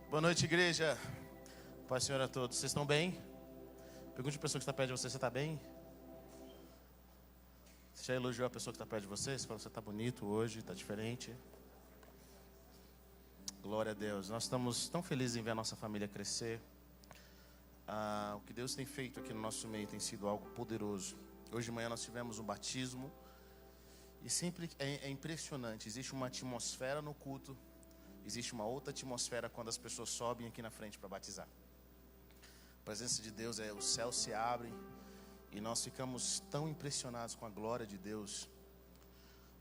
Boa noite, igreja. Paz, Senhor, a todos. Vocês estão bem? Pergunte a pessoa que está perto de você: você está bem? Você já elogiou a pessoa que está perto de você? Você falou: você está bonito hoje, está diferente. Glória a Deus. Nós estamos tão felizes em ver a nossa família crescer. O que Deus tem feito aqui no nosso meio tem sido algo poderoso. Hoje de manhã nós tivemos um batismo. E sempre é impressionante. Existe uma atmosfera no culto. Existe uma outra atmosfera quando as pessoas sobem aqui na frente para batizar. A presença de Deus, os céus se abrem e nós ficamos tão impressionados com a glória de Deus.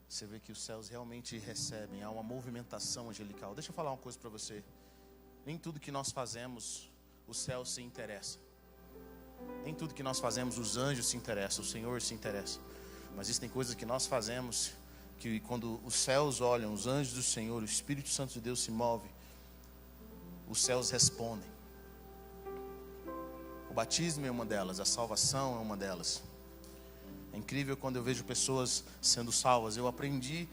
Você vê que os céus realmente recebem, há uma movimentação angelical. Deixa eu falar uma coisa para você. Nem tudo que nós fazemos, o céu se interessa. Nem tudo que nós fazemos, os anjos se interessam, o Senhor se interessa. Mas existem coisas que nós fazemos que quando os céus olham, os anjos do Senhor, o Espírito Santo de Deus se move, os céus respondem. O batismo é uma delas, a salvação é uma delas. É incrível quando eu vejo pessoas sendo salvas. Eu aprendi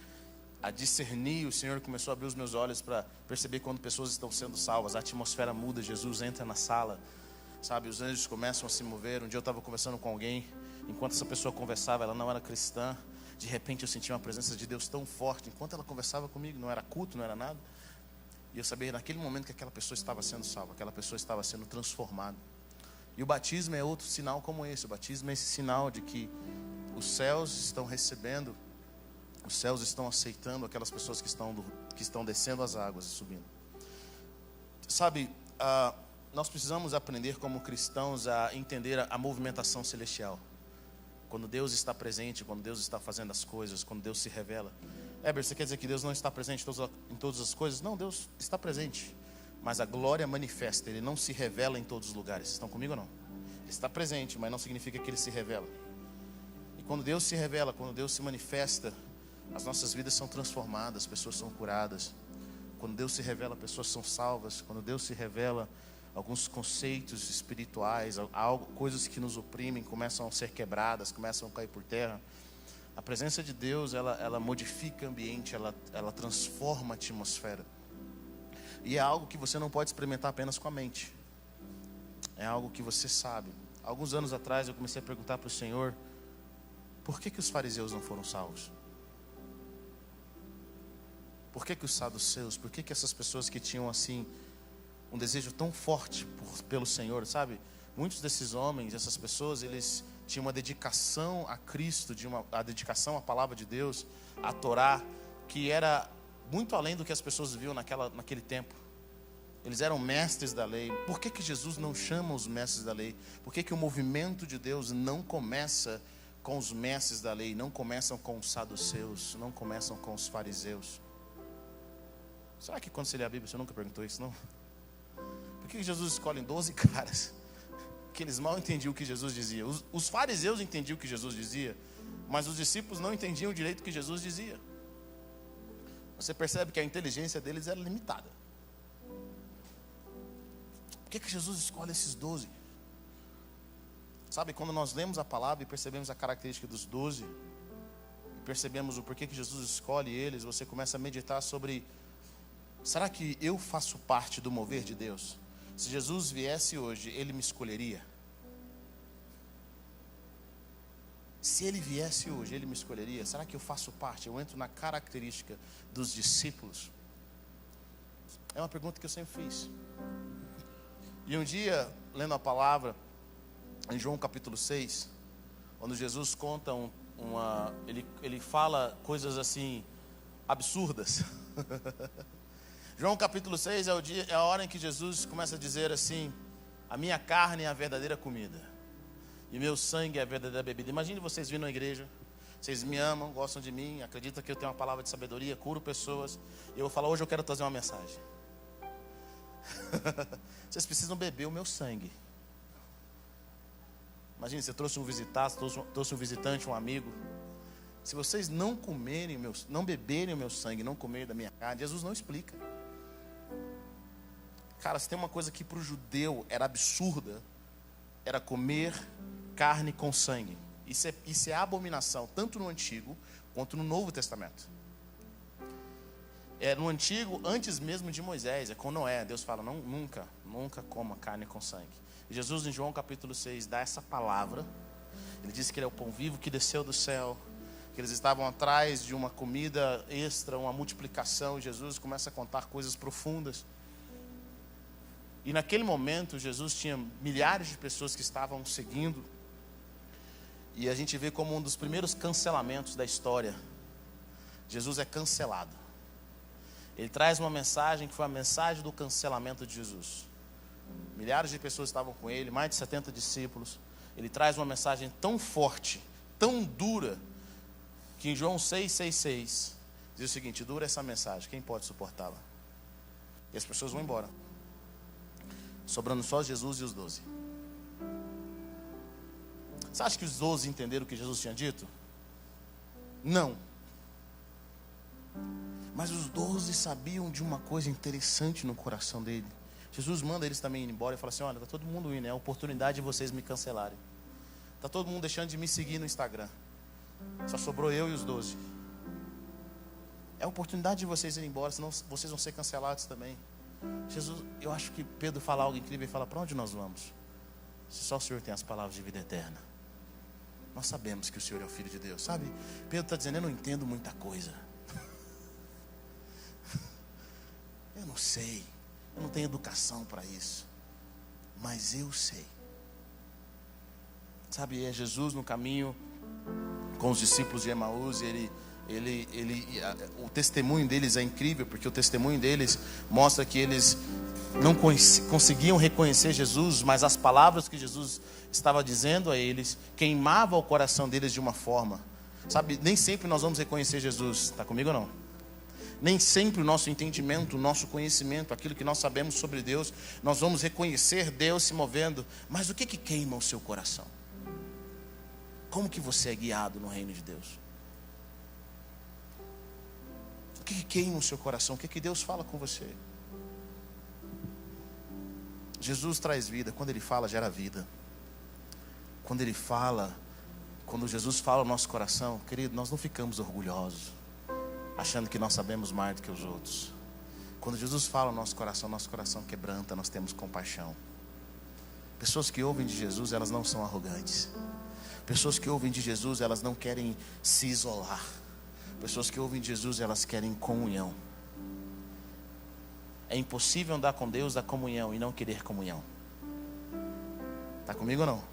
a discernir, o Senhor começou a abrir os meus olhos para perceber quando pessoas estão sendo salvas. A atmosfera muda, Jesus entra na sala, sabe, os anjos começam a se mover. Um dia eu estava conversando com alguém, enquanto essa pessoa conversava, ela não era cristã. De repente eu senti uma presença de Deus tão forte. Enquanto ela conversava comigo, não era culto, não era nada. E eu sabia naquele momento que aquela pessoa estava sendo salva, aquela pessoa estava sendo transformada. E o batismo é outro sinal como esse. O batismo é esse sinal de que os céus estão recebendo, os céus estão aceitando aquelas pessoas que estão descendo as águas e subindo. Sabe, nós precisamos aprender como cristãos a entender a movimentação celestial. Quando Deus está presente, quando Deus está fazendo as coisas, quando Deus se revela. Heber, você quer dizer que Deus não está presente em todas as coisas? Não, Deus está presente. Mas a glória manifesta, Ele não se revela em todos os lugares. Vocês estão comigo ou não? Ele está presente, mas não significa que Ele se revela. E quando Deus se revela, quando Deus se manifesta, as nossas vidas são transformadas, pessoas são curadas. Quando Deus se revela, pessoas são salvas. Quando Deus se revela, alguns conceitos espirituais, coisas que nos oprimem começam a ser quebradas, começam a cair por terra. A presença de Deus, ela modifica o ambiente, ela transforma a atmosfera. E é algo que você não pode experimentar apenas com a mente. É algo que você sabe. Alguns anos atrás eu comecei a perguntar para o Senhor: por que os fariseus não foram salvos? Por que os saduceus? Por que essas pessoas que tinham assim um desejo tão forte pelo Senhor, sabe? Muitos desses homens, essas pessoas, eles tinham uma dedicação a Cristo, a dedicação à palavra de Deus, à Torá, que era muito além do que as pessoas viviam naquele tempo. Eles eram mestres da lei. Por que Jesus não chama os mestres da lei? Por que o movimento de Deus não começa com os mestres da lei, não começam com os saduceus, não começam com os fariseus? Será que quando você lê a Bíblia você nunca perguntou isso, não? Por que Jesus escolhe 12 caras que eles mal entendiam o que Jesus dizia? Os fariseus entendiam o que Jesus dizia, mas os discípulos não entendiam direito o que Jesus dizia. Você percebe que a inteligência deles era limitada. Por que Jesus escolhe esses 12? Sabe, quando nós lemos a palavra e percebemos a característica dos 12, e percebemos o porquê que Jesus escolhe eles, você começa a meditar sobre: será que eu faço parte do mover de Deus? Se Jesus viesse hoje, Ele me escolheria? Se Ele viesse hoje, Ele me escolheria? Será que eu faço parte? Eu entro na característica dos discípulos? É uma pergunta que eu sempre fiz. E um dia, lendo a palavra, em João capítulo 6, quando Jesus conta ele fala coisas assim, absurdas. João capítulo 6 é a hora em que Jesus começa a dizer assim: a minha carne é a verdadeira comida, e meu sangue é a verdadeira bebida. Imagine vocês vindo à igreja, vocês me amam, gostam de mim, acreditam que eu tenho uma palavra de sabedoria, curo pessoas, e eu vou falar: hoje eu quero trazer uma mensagem. Vocês precisam beber o meu sangue. Imagine, você trouxe trouxe um visitante, um amigo. Se vocês não beberem o meu sangue, não comerem da minha carne, Jesus não explica. Cara, se tem uma coisa que para o judeu era absurda, era comer carne com sangue. Isso é abominação, tanto no Antigo quanto no Novo Testamento. É no antigo, antes mesmo de Moisés, é com Noé. Deus fala, não, nunca coma carne com sangue. E Jesus em João capítulo 6 dá essa palavra. Ele diz que ele é o pão vivo que desceu do céu, que eles estavam atrás de uma comida extra, uma multiplicação. E Jesus começa a contar coisas profundas. E naquele momento Jesus tinha milhares de pessoas que estavam seguindo. E a gente vê como um dos primeiros cancelamentos da história. Jesus é cancelado. Ele traz uma mensagem que foi a mensagem do cancelamento de Jesus. Milhares de pessoas estavam com ele, mais de 70 discípulos. Ele traz uma mensagem tão forte, tão dura, que em João 6,6 diz o seguinte: dura essa mensagem, quem pode suportá-la? E as pessoas vão embora, sobrando só Jesus e os 12. Você acha que os 12 entenderam o que Jesus tinha dito? Não. Mas os 12 sabiam de uma coisa interessante no coração dele. Jesus manda eles também ir embora e fala assim: olha, está todo mundo indo, é a oportunidade de vocês me cancelarem. Está todo mundo deixando de me seguir no Instagram. Só sobrou eu e os 12. É a oportunidade de vocês irem embora, senão vocês vão ser cancelados também. Jesus, eu acho que Pedro fala algo incrível e fala: para onde nós vamos? Se só o Senhor tem as palavras de vida eterna. Nós sabemos que o Senhor é o Filho de Deus, sabe? Pedro está dizendo: eu não entendo muita coisa. Eu não sei, eu não tenho educação para isso, mas eu sei. Sabe, é Jesus no caminho com os discípulos de Emaús. O testemunho deles é incrível, porque o testemunho deles mostra que eles não conseguiam reconhecer Jesus, mas as palavras que Jesus estava dizendo a eles queimavam o coração deles de uma forma. Sabe, nem sempre nós vamos reconhecer Jesus. Está comigo ou não? Nem sempre o nosso entendimento, o nosso conhecimento, aquilo que nós sabemos sobre Deus, nós vamos reconhecer Deus se movendo. Mas o que queima o seu coração? Como que você é guiado no reino de Deus? O que queima o seu coração? O que Deus fala com você? Jesus traz vida. Quando Ele fala, gera vida. Quando Jesus fala ao nosso coração, querido, nós não ficamos orgulhosos, achando que nós sabemos mais do que os outros. Quando Jesus fala ao nosso coração quebranta, nós temos compaixão. Pessoas que ouvem de Jesus, elas não são arrogantes. Pessoas que ouvem de Jesus, elas não querem se isolar. Pessoas que ouvem de Jesus, elas querem comunhão. É impossível andar com Deus da comunhão e não querer comunhão. Está comigo ou não?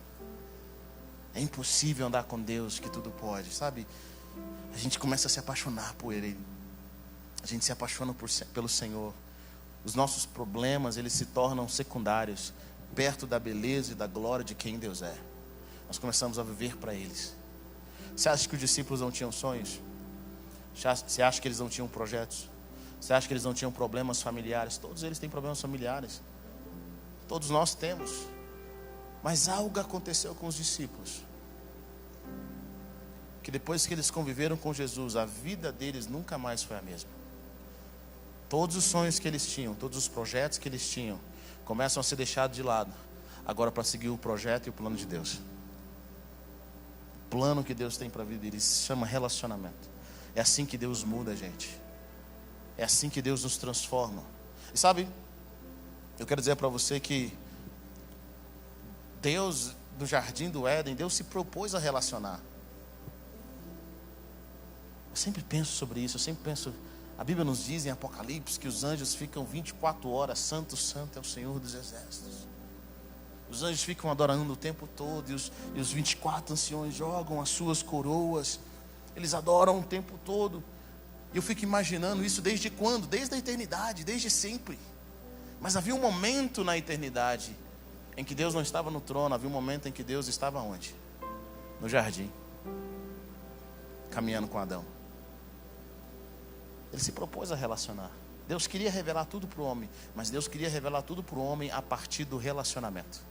É impossível andar com Deus que tudo pode, sabe? A gente começa a se apaixonar por Ele. A gente se apaixona pelo Senhor. Os nossos problemas, eles se tornam secundários, perto da beleza e da glória de quem Deus é. Nós começamos a viver para eles. Você acha que os discípulos não tinham sonhos? Você acha que eles não tinham projetos? Você acha que eles não tinham problemas familiares? Todos eles têm problemas familiares. Todos nós temos. Mas algo aconteceu com os discípulos, que depois que eles conviveram com Jesus, a vida deles nunca mais foi a mesma. Todos os sonhos que eles tinham, todos os projetos que eles tinham, começam a ser deixados de lado, agora para seguir o projeto e o plano de Deus. O plano que Deus tem para a vida deles se chama relacionamento. É assim que Deus muda a gente. É assim que Deus nos transforma. E sabe, eu quero dizer para você que Deus, no jardim do Éden, Deus se propôs a relacionar. Eu sempre penso sobre isso, a Bíblia nos diz em Apocalipse que os anjos ficam 24 horas, santo, santo é o Senhor dos exércitos. Os anjos ficam adorando o tempo todo, e os 24 anciões jogam as suas coroas, eles adoram o tempo todo. E eu fico imaginando isso desde quando? Desde a eternidade, desde sempre. Mas havia um momento na eternidade em que Deus não estava no trono, havia um momento em que Deus estava onde? No jardim, caminhando com Adão. Ele se propôs a relacionar. Deus queria revelar tudo para o homem, mas Deus queria revelar tudo para o homem a partir do relacionamento.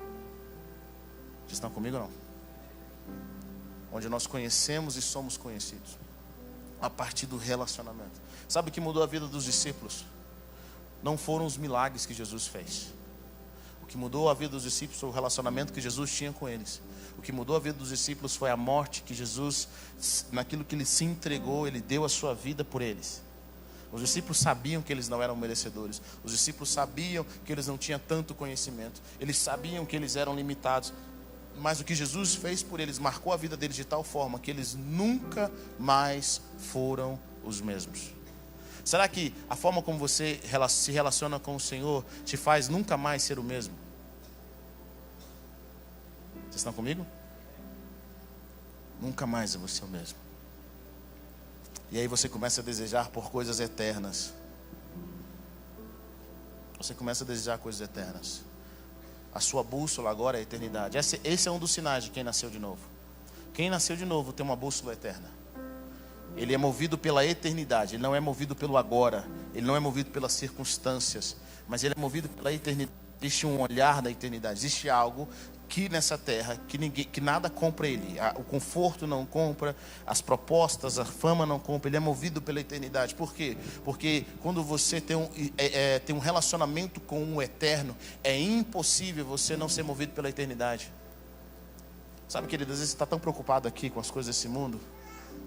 Vocês estão comigo ou não? Onde nós conhecemos e somos conhecidos a partir do relacionamento. Sabe o que mudou a vida dos discípulos? Não foram os milagres que Jesus fez. O que mudou a vida dos discípulos foi o relacionamento que Jesus tinha com eles. O que mudou a vida dos discípulos foi a morte que Jesus, naquilo que Ele se entregou, Ele deu a sua vida por eles. Os discípulos sabiam que eles não eram merecedores. Os discípulos sabiam que eles não tinham tanto conhecimento. Eles sabiam que eles eram limitados. Mas o que Jesus fez por eles marcou a vida deles de tal forma que eles nunca mais foram os mesmos. Será que a forma como você se relaciona com o Senhor te faz nunca mais ser o mesmo? Vocês estão comigo? Nunca mais eu vou ser o mesmo. E aí você começa a desejar por coisas eternas. Você começa a desejar coisas eternas. A sua bússola agora é a eternidade. Esse é um dos sinais de quem nasceu de novo. Quem nasceu de novo tem uma bússola eterna. Ele é movido pela eternidade. Ele não é movido pelo agora. Ele não é movido pelas circunstâncias. Mas ele é movido pela eternidade. Existe um olhar da eternidade. Existe algo que nessa terra, que nada compra ele. O conforto não compra, as propostas, a fama não compra. Ele é movido pela eternidade. Por quê? Porque quando você tem um relacionamento com o eterno, é impossível você não ser movido pela eternidade. Sabe, querido, às vezes você está tão preocupado aqui com as coisas desse mundo.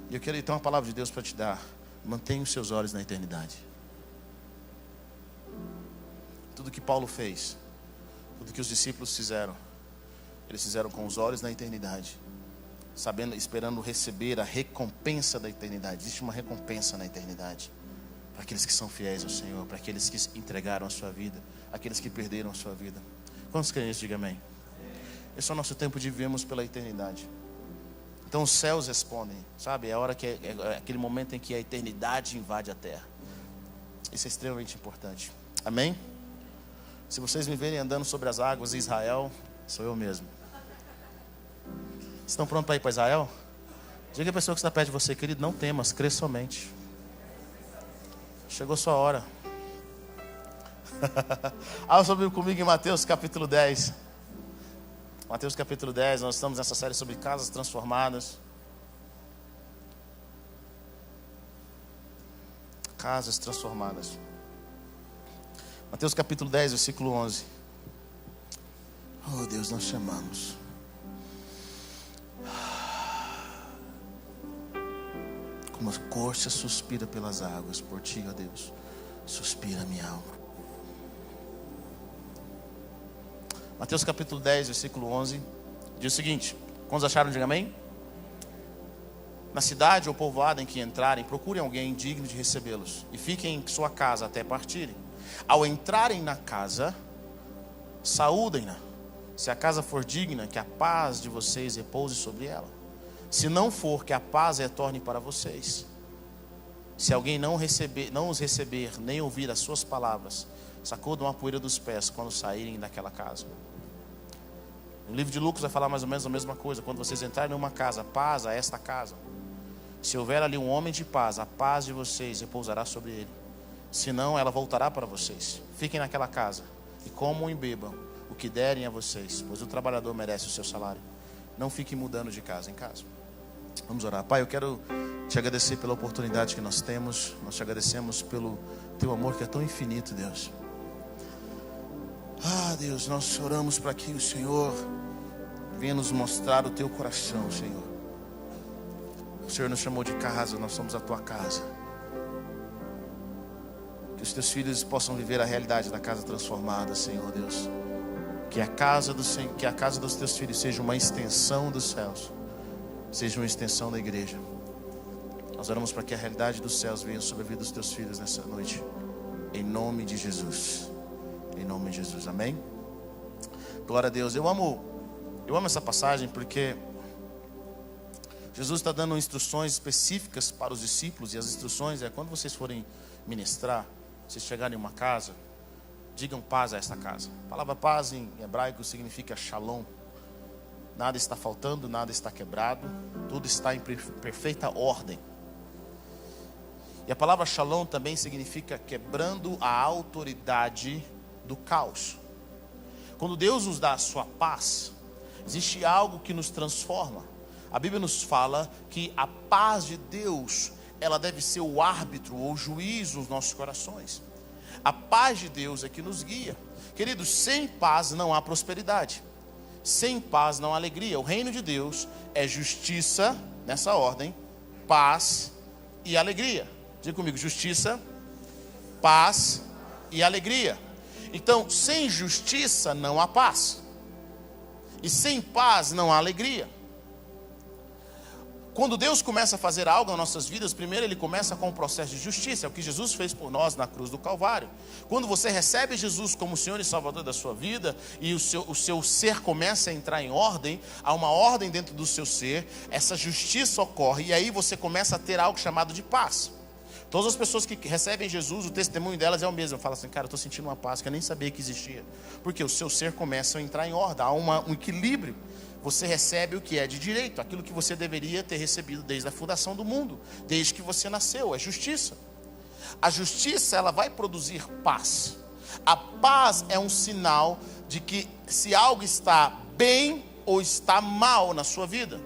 E eu quero ter uma palavra de Deus para te dar. Mantenha os seus olhos na eternidade. Tudo que Paulo fez, tudo que os discípulos fizeram, eles fizeram com os olhos na eternidade, esperando receber a recompensa da eternidade. Existe uma recompensa na eternidade para aqueles que são fiéis ao Senhor, para aqueles que entregaram a sua vida, aqueles que perderam a sua vida. Quantos creem nisso? Diga amém. Esse é o nosso tempo de vivermos pela eternidade. Então os céus respondem, sabe? É a hora é aquele momento em que a eternidade invade a terra. Isso é extremamente importante. Amém? Se vocês me verem andando sobre as águas em Israel, sou eu mesmo. Estão prontos para ir para Israel? Diga a pessoa que está perto de você, querido, não temas, crê somente. Chegou sua hora. Abra sua Bíblia comigo em Mateus capítulo 10. Mateus capítulo 10, nós estamos nessa série sobre casas transformadas. Casas transformadas. Mateus capítulo 10, versículo 11. Oh Deus, nós chamamos. Como a corça suspira pelas águas, por ti, ó Deus, suspira minha alma. Mateus capítulo 10, versículo 11, diz o seguinte: quantos acharam, diga amém? Na cidade ou povoado em que entrarem, procurem alguém digno de recebê-los e fiquem em sua casa até partirem. Ao entrarem na casa, saúdem-na. Se a casa for digna, que a paz de vocês repouse sobre ela. Se não for, que a paz retorne para vocês. Se alguém não os receber, nem ouvir as suas palavras, sacudam a poeira dos pés quando saírem daquela casa. No livro de Lucas vai falar mais ou menos a mesma coisa. Quando vocês entrarem numa casa, paz a esta casa. Se houver ali um homem de paz, a paz de vocês repousará sobre ele. Senão, ela voltará para vocês. Fiquem naquela casa e comam e bebam o que derem a vocês, pois o trabalhador merece o seu salário. Não fiquem mudando de casa em casa. Vamos orar. Pai, eu quero te agradecer pela oportunidade que nós temos. Nós te agradecemos pelo teu amor que é tão infinito, Deus. Ah, Deus, nós oramos para que o Senhor venha nos mostrar o teu coração, Senhor. O Senhor nos chamou de casa, nós somos a tua casa. Que os teus filhos possam viver a realidade da casa transformada, Senhor Deus. Que a casa dos teus filhos seja uma extensão dos céus, seja uma extensão da igreja. Nós oramos para que a realidade dos céus venha sobre a vida dos teus filhos nessa noite. Em nome de Jesus. Em nome de Jesus, amém? Glória a Deus. Eu amo essa passagem porque Jesus está dando instruções específicas para os discípulos. E as instruções é quando vocês forem ministrar, vocês chegarem em uma casa, digam paz a esta casa. A palavra paz em hebraico significa shalom. Nada está faltando, nada está quebrado, tudo está em perfeita ordem. E a palavra shalom também significa quebrando a autoridade do caos. Quando Deus nos dá a sua paz, existe algo que nos transforma. A Bíblia nos fala que a paz de Deus, ela deve ser o árbitro ou juiz nos nossos corações. A paz de Deus é que nos guia. Queridos, sem paz não há prosperidade. Sem paz não há alegria. O reino de Deus é justiça, nessa ordem, paz e alegria. Diga comigo, justiça, paz e alegria. Então, sem justiça não há paz. E sem paz não há alegria. Quando Deus começa a fazer algo nas nossas vidas, primeiro Ele começa com um processo de justiça. É o que Jesus fez por nós na cruz do Calvário. Quando você recebe Jesus como Senhor e Salvador da sua vida, e o seu ser começa a entrar em ordem, há uma ordem dentro do seu ser, essa justiça ocorre, e aí você começa a ter algo chamado de paz. Todas as pessoas que recebem Jesus, o testemunho delas é o mesmo. Fala assim, cara, eu estou sentindo uma paz que eu nem sabia que existia. Porque o seu ser começa a entrar em ordem, há um equilíbrio. Você recebe o que é de direito, aquilo que você deveria ter recebido desde a fundação do mundo, desde que você nasceu, é justiça. A justiça, ela vai produzir paz. A paz é um sinal de que se algo está bem ou está mal na sua vida.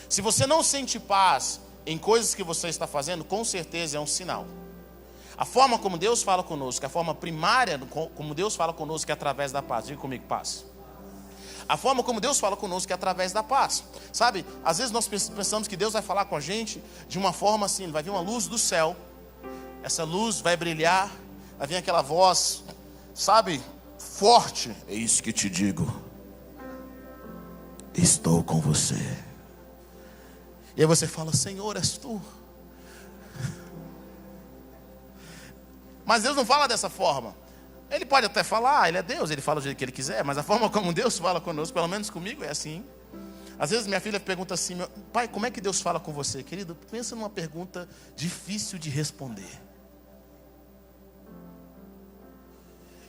Se você não sente paz em coisas que você está fazendo, com certeza é um sinal. A forma como Deus fala conosco, a forma primária como Deus fala conosco é através da paz. Diga comigo, paz. A forma como Deus fala conosco é através da paz. Sabe, às vezes nós pensamos que Deus vai falar com a gente de uma forma assim, vai vir uma luz do céu, essa luz vai brilhar, vai vir aquela voz, sabe, forte. É isso que te digo. Estou com você. E aí você fala, Senhor, és tu. Mas Deus não fala dessa forma. Ele pode até falar, Ele é Deus, Ele fala do jeito que Ele quiser, mas a forma como Deus fala conosco, pelo menos comigo, é assim. Às vezes minha filha pergunta assim, pai, como é que Deus fala com você? Querido, pensa numa pergunta difícil de responder.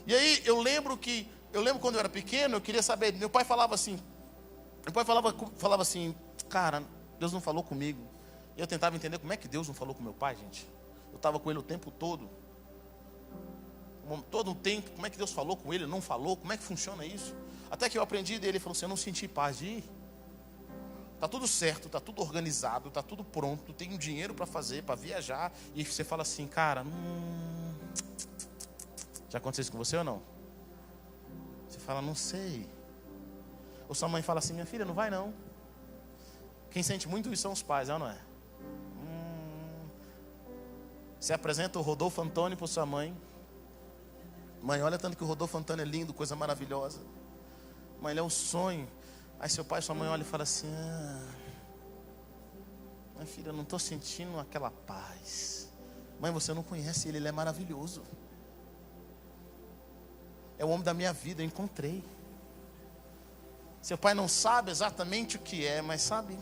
E aí eu lembro quando eu era pequeno, eu queria saber, meu pai falava assim, cara, Deus não falou comigo. E eu tentava entender como é que Deus não falou com meu pai, gente. Eu estava com ele o tempo todo. Todo o tempo, como é que Deus falou com ele, não falou, como é que funciona isso? Até que eu aprendi dele, ele falou assim, eu não senti paz de ir. Está tudo certo, está tudo organizado, está tudo pronto, tem dinheiro para fazer, para viajar. E você fala assim, cara, já aconteceu isso com você ou não? Você fala, não sei. Ou sua mãe fala assim, minha filha, não vai não. Quem sente muito isso são os pais, não é? Você apresenta o Rodolfo Antônio para sua mãe. Mãe, olha tanto que o Rodolfo Antônio é lindo, coisa maravilhosa. Mãe, ele é um sonho. Aí seu pai e sua mãe olham e falam assim, minha filha, eu não estou sentindo aquela paz. Mãe, você não conhece ele é maravilhoso. É o homem da minha vida, eu encontrei. Seu pai não sabe exatamente o que é, mas sabe...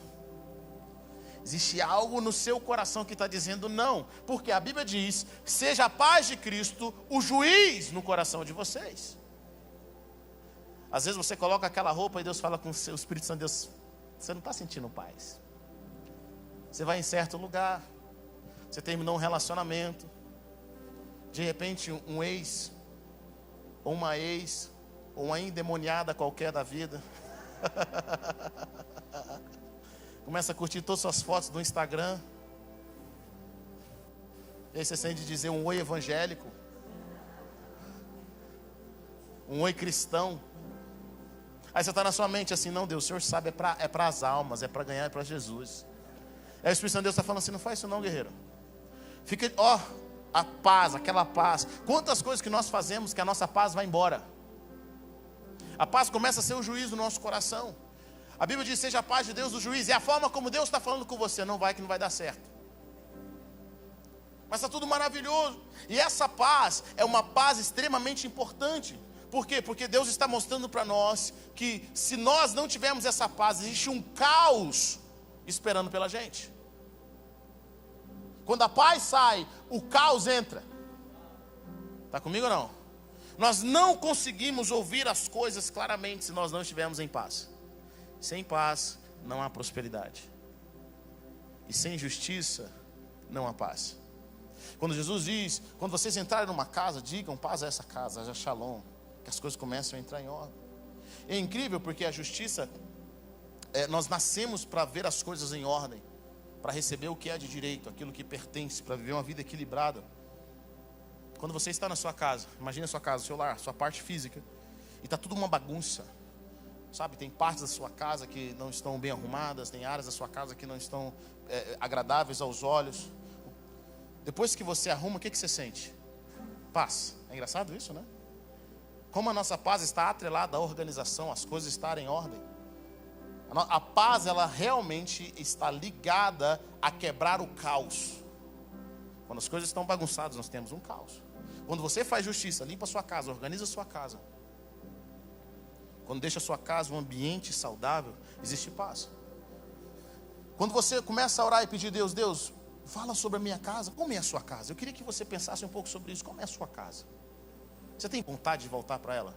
Existe algo no seu coração que está dizendo não. Porque a Bíblia diz, seja a paz de Cristo o juiz no coração de vocês. Às vezes você coloca aquela roupa e Deus fala com o seu Espírito Santo, Deus, você não está sentindo paz. Você vai em certo lugar, você terminou um relacionamento, de repente um ex, ou uma ex, ou uma endemoniada qualquer da vida... Começa a curtir todas as suas fotos do Instagram. E aí você sente dizer um oi evangélico. Um oi cristão. Aí você está na sua mente assim, não, Deus, o Senhor sabe, é para as almas, é para ganhar, é para Jesus. Aí o Espírito Santo de Deus está falando assim, não faz isso não, guerreiro. Fica, a paz, aquela paz. Quantas coisas que nós fazemos que a nossa paz vai embora. A paz começa a ser o juiz do nosso coração. A Bíblia diz, seja a paz de Deus do juiz. É a forma como Deus está falando com você. Não vai que não vai dar certo. Mas está tudo maravilhoso. E essa paz é uma paz extremamente importante. Por quê? Porque Deus está mostrando para nós que se nós não tivermos essa paz, existe um caos esperando pela gente. Quando a paz sai, o caos entra. Está comigo ou não? Nós não conseguimos ouvir as coisas claramente se nós não estivermos em paz. Sem paz não há prosperidade. E sem justiça não há paz. Quando Jesus diz, quando vocês entrarem numa casa, digam paz a essa casa, haja shalom, que as coisas começam a entrar em ordem. É incrível porque a justiça, nós nascemos para ver as coisas em ordem, para receber o que é de direito, aquilo que pertence, para viver uma vida equilibrada. Quando você está na sua casa, imagine a sua casa, seu lar, sua parte física, e está tudo uma bagunça. Sabe, tem partes da sua casa que não estão bem arrumadas, tem áreas da sua casa que não estão agradáveis aos olhos. Depois que você arruma, o que você sente? Paz. É engraçado isso, né? Como a nossa paz está atrelada à organização, as coisas estarem em ordem. A paz, ela realmente está ligada a quebrar o caos. Quando as coisas estão bagunçadas, nós temos um caos. Quando você faz justiça, limpa a sua casa, organiza a sua casa. Quando deixa a sua casa um ambiente saudável, existe paz. Quando você começa a orar e pedir a Deus, Deus, fala sobre a minha casa, como é a sua casa? Eu queria que você pensasse um pouco sobre isso, como é a sua casa? Você tem vontade de voltar para ela?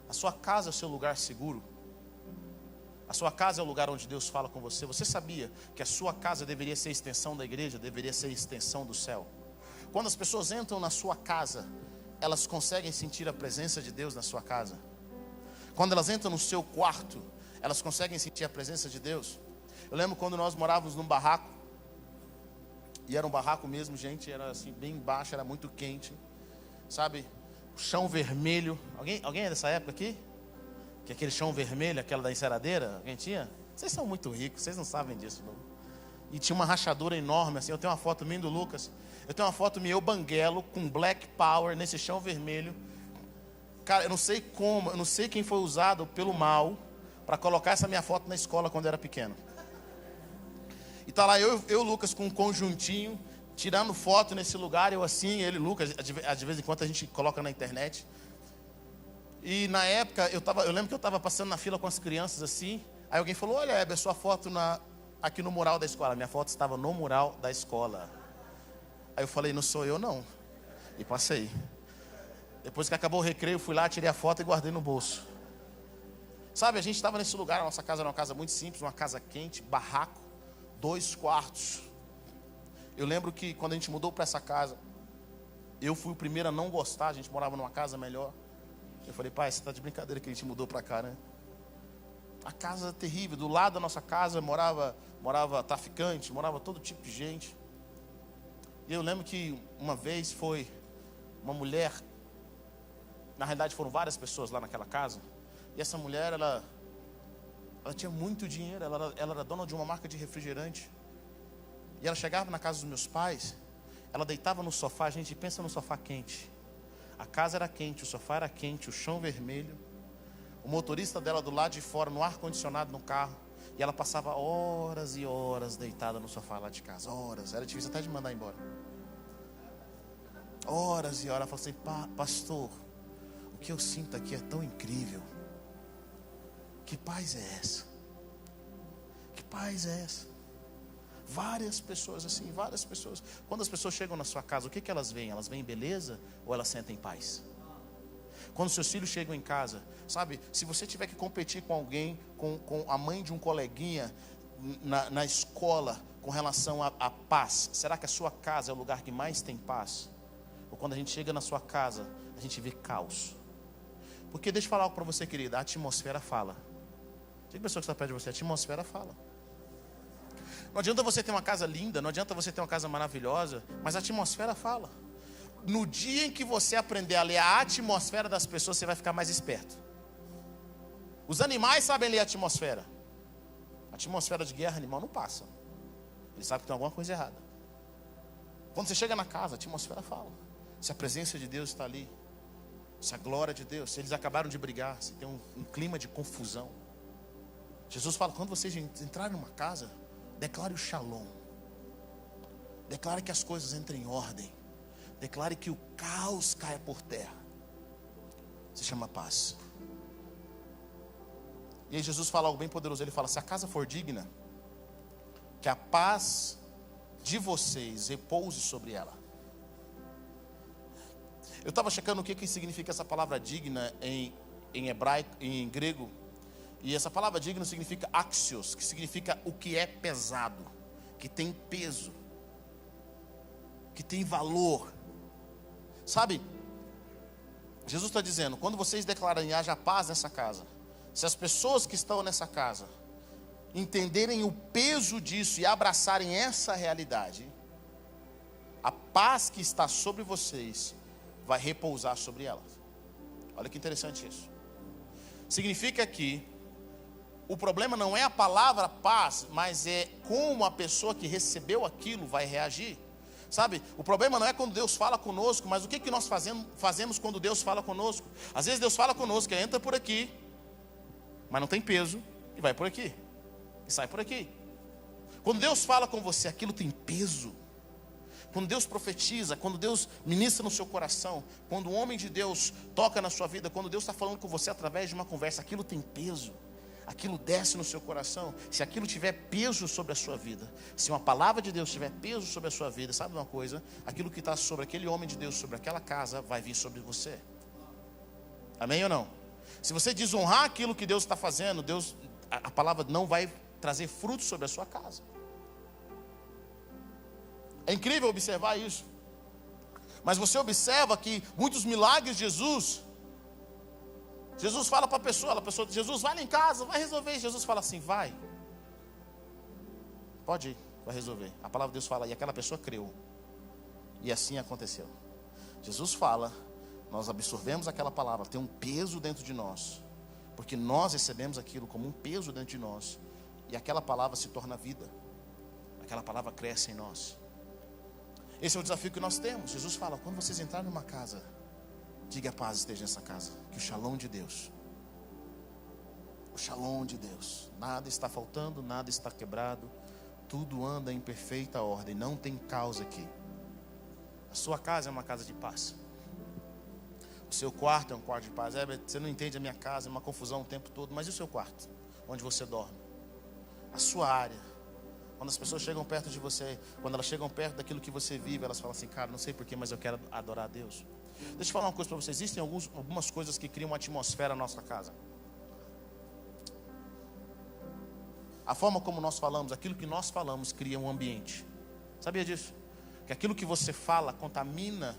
A sua casa é o seu lugar seguro? A sua casa é o lugar onde Deus fala com você? Você sabia que a sua casa deveria ser a extensão da igreja, deveria ser a extensão do céu? Quando as pessoas entram na sua casa, elas conseguem sentir a presença de Deus na sua casa. Quando elas entram no seu quarto, elas conseguem sentir a presença de Deus. Eu lembro quando nós morávamos num barraco, e era um barraco mesmo, gente, era assim bem baixo, era muito quente, sabe? O chão vermelho. Alguém é dessa época aqui? Que aquele chão vermelho, aquela da enceradeira, alguém tinha? Vocês são muito ricos, vocês não sabem disso, não. E tinha uma rachadura enorme, assim. Eu tenho uma foto minha do Lucas. Eu tenho uma foto minha, eu banguelo, com Black Power, nesse chão vermelho. Cara, eu não sei como, eu não sei quem foi usado pelo mal para colocar essa minha foto na escola quando eu era pequeno. E tá lá eu Lucas, com um conjuntinho, tirando foto nesse lugar, eu assim, ele, Lucas, de vez em quando a gente coloca na internet. E na época, eu lembro que eu estava passando na fila com as crianças assim. Aí alguém falou, olha, Hebe, a sua foto aqui no mural da escola. Minha foto estava no mural da escola. Aí eu falei, não sou eu não. E passei. Depois que acabou o recreio, fui lá, tirei a foto e guardei no bolso. Sabe, a gente estava nesse lugar, a nossa casa era uma casa muito simples, uma casa quente, barraco, 2 quartos. Eu lembro que quando a gente mudou para essa casa, eu fui o primeiro a não gostar, a gente morava numa casa melhor. Eu falei, pai, você está de brincadeira que a gente mudou para cá, né? A casa terrível, do lado da nossa casa morava traficante, morava todo tipo de gente. E eu lembro que uma vez foi uma mulher, na realidade foram várias pessoas lá naquela casa, e essa mulher, ela tinha muito dinheiro, ela era dona de uma marca de refrigerante. E ela chegava na casa dos meus pais, ela deitava no sofá, gente, pensa no sofá quente. A casa era quente, o sofá era quente, o chão vermelho. O motorista dela do lado de fora, no ar-condicionado no carro. E ela passava horas e horas deitada no sofá lá de casa. Horas, era difícil até de mandar embora. Horas e horas, ela falou assim, pastor, o que eu sinto aqui é tão incrível. Que paz é essa? Que paz é essa? Várias pessoas assim, várias pessoas. Quando as pessoas chegam na sua casa, o que elas veem? Elas veem beleza ou elas sentem paz? Quando seus filhos chegam em casa, sabe? Se você tiver que competir com alguém, com a mãe de um coleguinha na escola, com relação à paz, será que a sua casa é o lugar que mais tem paz? Ou quando a gente chega na sua casa, a gente vê caos? Porque deixa eu falar algo para você, querida, a atmosfera fala. Tem pessoa que está perto de você, a atmosfera fala. Não adianta você ter uma casa linda, não adianta você ter uma casa maravilhosa, mas a atmosfera fala. No dia em que você aprender a ler a atmosfera das pessoas, você vai ficar mais esperto. Os animais sabem ler a atmosfera. A atmosfera de guerra animal não passa. Ele sabe que tem alguma coisa errada. Quando você chega na casa, a atmosfera fala. Se a presença de Deus está ali, se a glória de Deus, se eles acabaram de brigar, se tem um clima de confusão. Jesus fala, quando vocês entrarem numa casa, declare o shalom. Declare que as coisas entrem em ordem. Declare que o caos caia por terra. Se chama paz. E aí Jesus fala algo bem poderoso. Ele fala, se a casa for digna, que a paz de vocês repouse sobre ela. Eu estava checando o que significa essa palavra digna em hebraico, em grego. E essa palavra digno significa axios, que significa o que é pesado, que tem peso, que tem valor. Sabe, Jesus está dizendo, quando vocês declararem haja paz nessa casa, se as pessoas que estão nessa casa entenderem o peso disso e abraçarem essa realidade, a paz que está sobre vocês vai repousar sobre elas. Olha que interessante isso. Significa que o problema não é a palavra paz, mas é como a pessoa que recebeu aquilo vai reagir. Sabe, o problema não é quando Deus fala conosco, mas o que nós fazemos quando Deus fala conosco. Às vezes Deus fala conosco, entra por aqui, mas não tem peso, e vai por aqui, e sai por aqui. Quando Deus fala com você, aquilo tem peso. Quando Deus profetiza, quando Deus ministra no seu coração, quando o homem de Deus toca na sua vida, quando Deus está falando com você através de uma conversa, aquilo tem peso. Aquilo desce no seu coração. Se aquilo tiver peso sobre a sua vida, se uma palavra de Deus tiver peso sobre a sua vida, sabe uma coisa? Aquilo que está sobre aquele homem de Deus, sobre aquela casa, vai vir sobre você. Amém ou não? Se você desonrar aquilo que Deus está fazendo, a palavra não vai trazer frutos sobre a sua casa. É incrível observar isso. Mas você observa que muitos milagres de Jesus fala para a pessoa, Jesus, vai lá em casa, vai resolver. Jesus fala assim, vai. Pode ir, vai resolver. A palavra de Deus fala, e aquela pessoa creu. E assim aconteceu. Jesus fala, nós absorvemos aquela palavra, tem um peso dentro de nós. Porque nós recebemos aquilo como um peso dentro de nós. E aquela palavra se torna vida. Aquela palavra cresce em nós. Esse é o desafio que nós temos. Jesus fala, quando vocês entrarem numa casa, diga a paz esteja nessa casa. Que o shalom de Deus, nada está faltando, nada está quebrado, tudo anda em perfeita ordem, não tem causa aqui. A sua casa é uma casa de paz. O seu quarto é um quarto de paz. Você não entende a minha casa, é uma confusão o tempo todo. Mas e o seu quarto? Onde você dorme? A sua área. Quando as pessoas chegam perto de você, quando elas chegam perto daquilo que você vive, elas falam assim, cara, não sei porquê, mas eu quero adorar a Deus. Deixa eu falar uma coisa para vocês. Existem algumas coisas que criam uma atmosfera na nossa casa. A forma como nós falamos, aquilo que nós falamos cria um ambiente. Sabia disso? Que aquilo que você fala contamina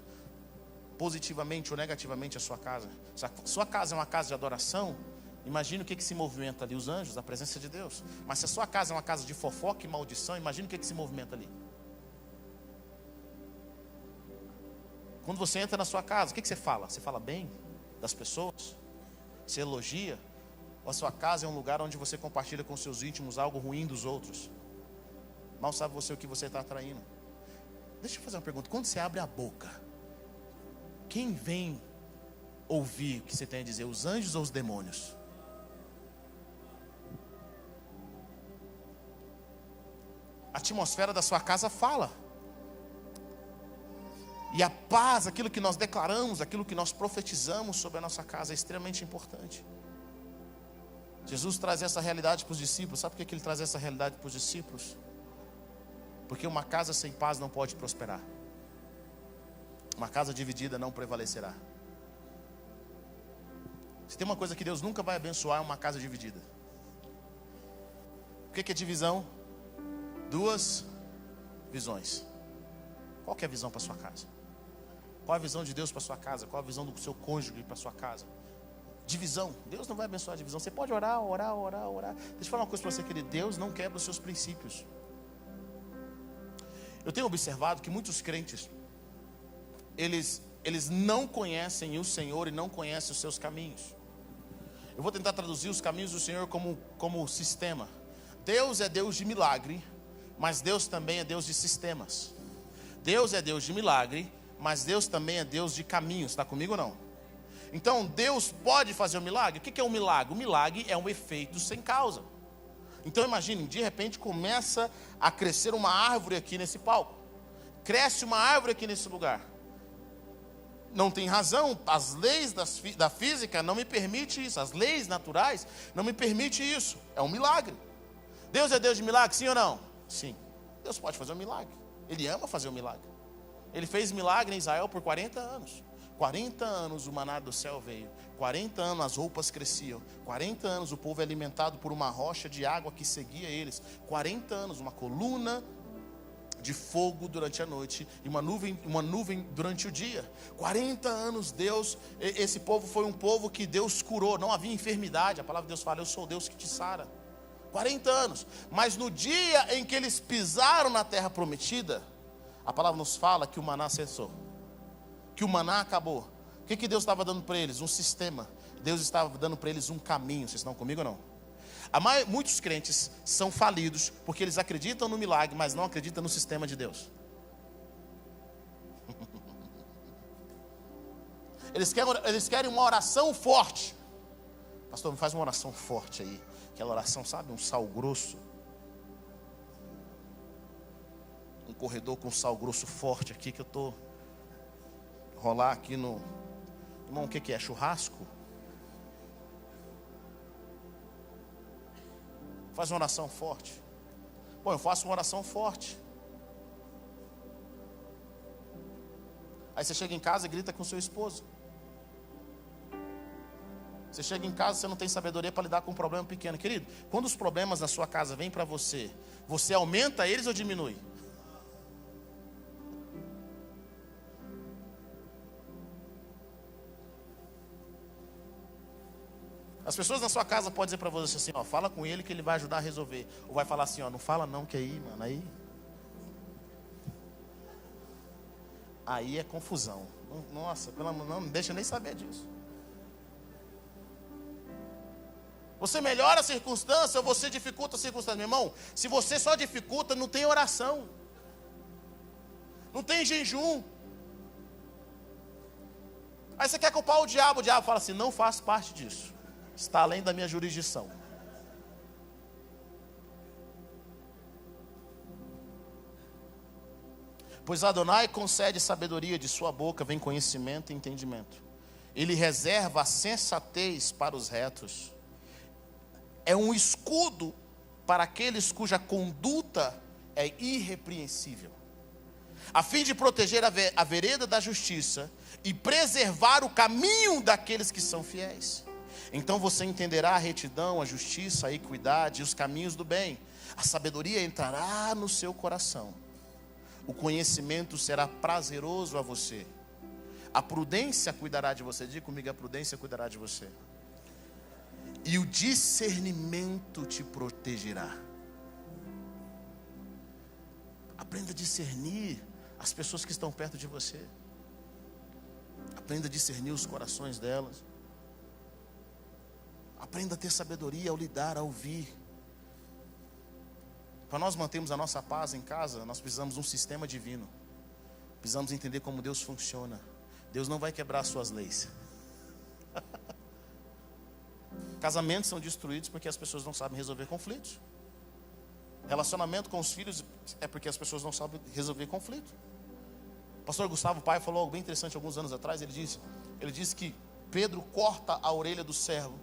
positivamente ou negativamente a sua casa. Se a sua casa é uma casa de adoração, imagine o que se movimenta ali, os anjos, a presença de Deus. Mas se a sua casa é uma casa de fofoca e maldição, imagine o que se movimenta ali. Quando você entra na sua casa, o que você fala? Você fala bem das pessoas? Você elogia? Ou a sua casa é um lugar onde você compartilha com seus íntimos algo ruim dos outros? Mal sabe você o que você está atraindo. Deixa eu fazer uma pergunta. Quando você abre a boca, quem vem ouvir o que você tem a dizer? Os anjos ou os demônios? A atmosfera da sua casa fala. E a paz, aquilo que nós declaramos, aquilo que nós profetizamos sobre a nossa casa é extremamente importante. Jesus traz essa realidade para os discípulos. Sabe por que ele traz essa realidade para os discípulos? Porque uma casa sem paz não pode prosperar. Uma casa dividida não prevalecerá. Se tem uma coisa que Deus nunca vai abençoar, é uma casa dividida. O que é divisão? Duas visões. Qual que é a visão para sua casa? Qual a visão de Deus para sua casa? Qual a visão do seu cônjuge para sua casa? Divisão. Deus não vai abençoar a divisão. Você pode orar. Deixa eu falar uma coisa para você, querido. Deus não quebra os seus princípios. Eu tenho observado que muitos crentes, eles não conhecem o Senhor e não conhecem os seus caminhos. Eu vou tentar traduzir os caminhos do Senhor como sistema. Deus é Deus de milagre, mas Deus também é Deus de sistemas. Deus é Deus de milagre, mas Deus também é Deus de caminhos. Está comigo ou não? Então Deus pode fazer um milagre? O que é um milagre? O milagre é um efeito sem causa. Então imagine, de repente começa a crescer uma árvore aqui nesse palco. Cresce uma árvore aqui nesse lugar. Não tem razão, as leis da física não me permitem isso. As leis naturais não me permitem isso. É um milagre. Deus é Deus de milagre, sim ou não? Sim. Deus pode fazer um milagre. Ele ama fazer um milagre. Ele fez milagre em Israel por 40 anos. 40 anos o maná do céu veio. 40 anos as roupas cresciam. 40 anos o povo é alimentado por uma rocha de água que seguia eles. 40 anos uma coluna de fogo durante a noite e uma nuvem durante o dia. 40 anos Deus, esse povo foi um povo que Deus curou. Não havia enfermidade. A palavra de Deus fala, eu sou Deus que te sara. 40 anos. Mas no dia em que eles pisaram na terra prometida, a palavra nos fala que o maná cessou. Que o maná acabou. O que Deus estava dando para eles? Um sistema. Deus estava dando para eles um caminho. Vocês estão comigo ou não? Muitos crentes são falidos porque eles acreditam no milagre, mas não acreditam no sistema de Deus. Eles querem uma oração forte. Pastor, me faz uma oração forte aí. Aquela oração, sabe? Um sal grosso. Um corredor com sal grosso forte aqui que eu estou... Rolar aqui no... Irmão, o que é? Churrasco? Faz uma oração forte. Bom, eu faço uma oração forte. Aí você chega em casa e grita com seu esposo. Você chega em casa e você não tem sabedoria para lidar com um problema pequeno. Querido, quando os problemas na sua casa vêm para você, você aumenta eles ou diminui? As pessoas na sua casa podem dizer para você assim, ó, fala com ele que ele vai ajudar a resolver. Ou vai falar assim, ó, não fala não que aí, mano, aí é confusão. Nossa, pelo amor, não deixa nem saber disso. Você melhora a circunstância ou você dificulta a circunstância? Meu irmão, se você só dificulta, não tem oração. Não tem jejum. Aí você quer culpar o diabo fala assim, não faço parte disso. Está além da minha jurisdição. Pois Adonai concede sabedoria, de sua boca vem conhecimento e entendimento. Ele reserva a sensatez para os retos. É um escudo para aqueles cuja conduta é irrepreensível, a fim de proteger a vereda da justiça e preservar o caminho daqueles que são fiéis. Então você entenderá a retidão, a justiça, a equidade e os caminhos do bem. A sabedoria entrará no seu coração. O conhecimento será prazeroso a você. A prudência cuidará de você. Diga comigo, a prudência cuidará de você. E o discernimento te protegerá. Aprenda a discernir as pessoas que estão perto de você. Aprenda a discernir os corações delas. Aprenda a ter sabedoria ao lidar, a ouvir. Para nós mantermos a nossa paz em casa, nós precisamos de um sistema divino. Precisamos entender como Deus funciona. Deus não vai quebrar as suas leis. Casamentos são destruídos porque as pessoas não sabem resolver conflitos. Relacionamento com os filhos é porque as pessoas não sabem resolver conflito. O pastor Gustavo Pai falou algo bem interessante alguns anos atrás. Ele disse que Pedro corta a orelha do servo.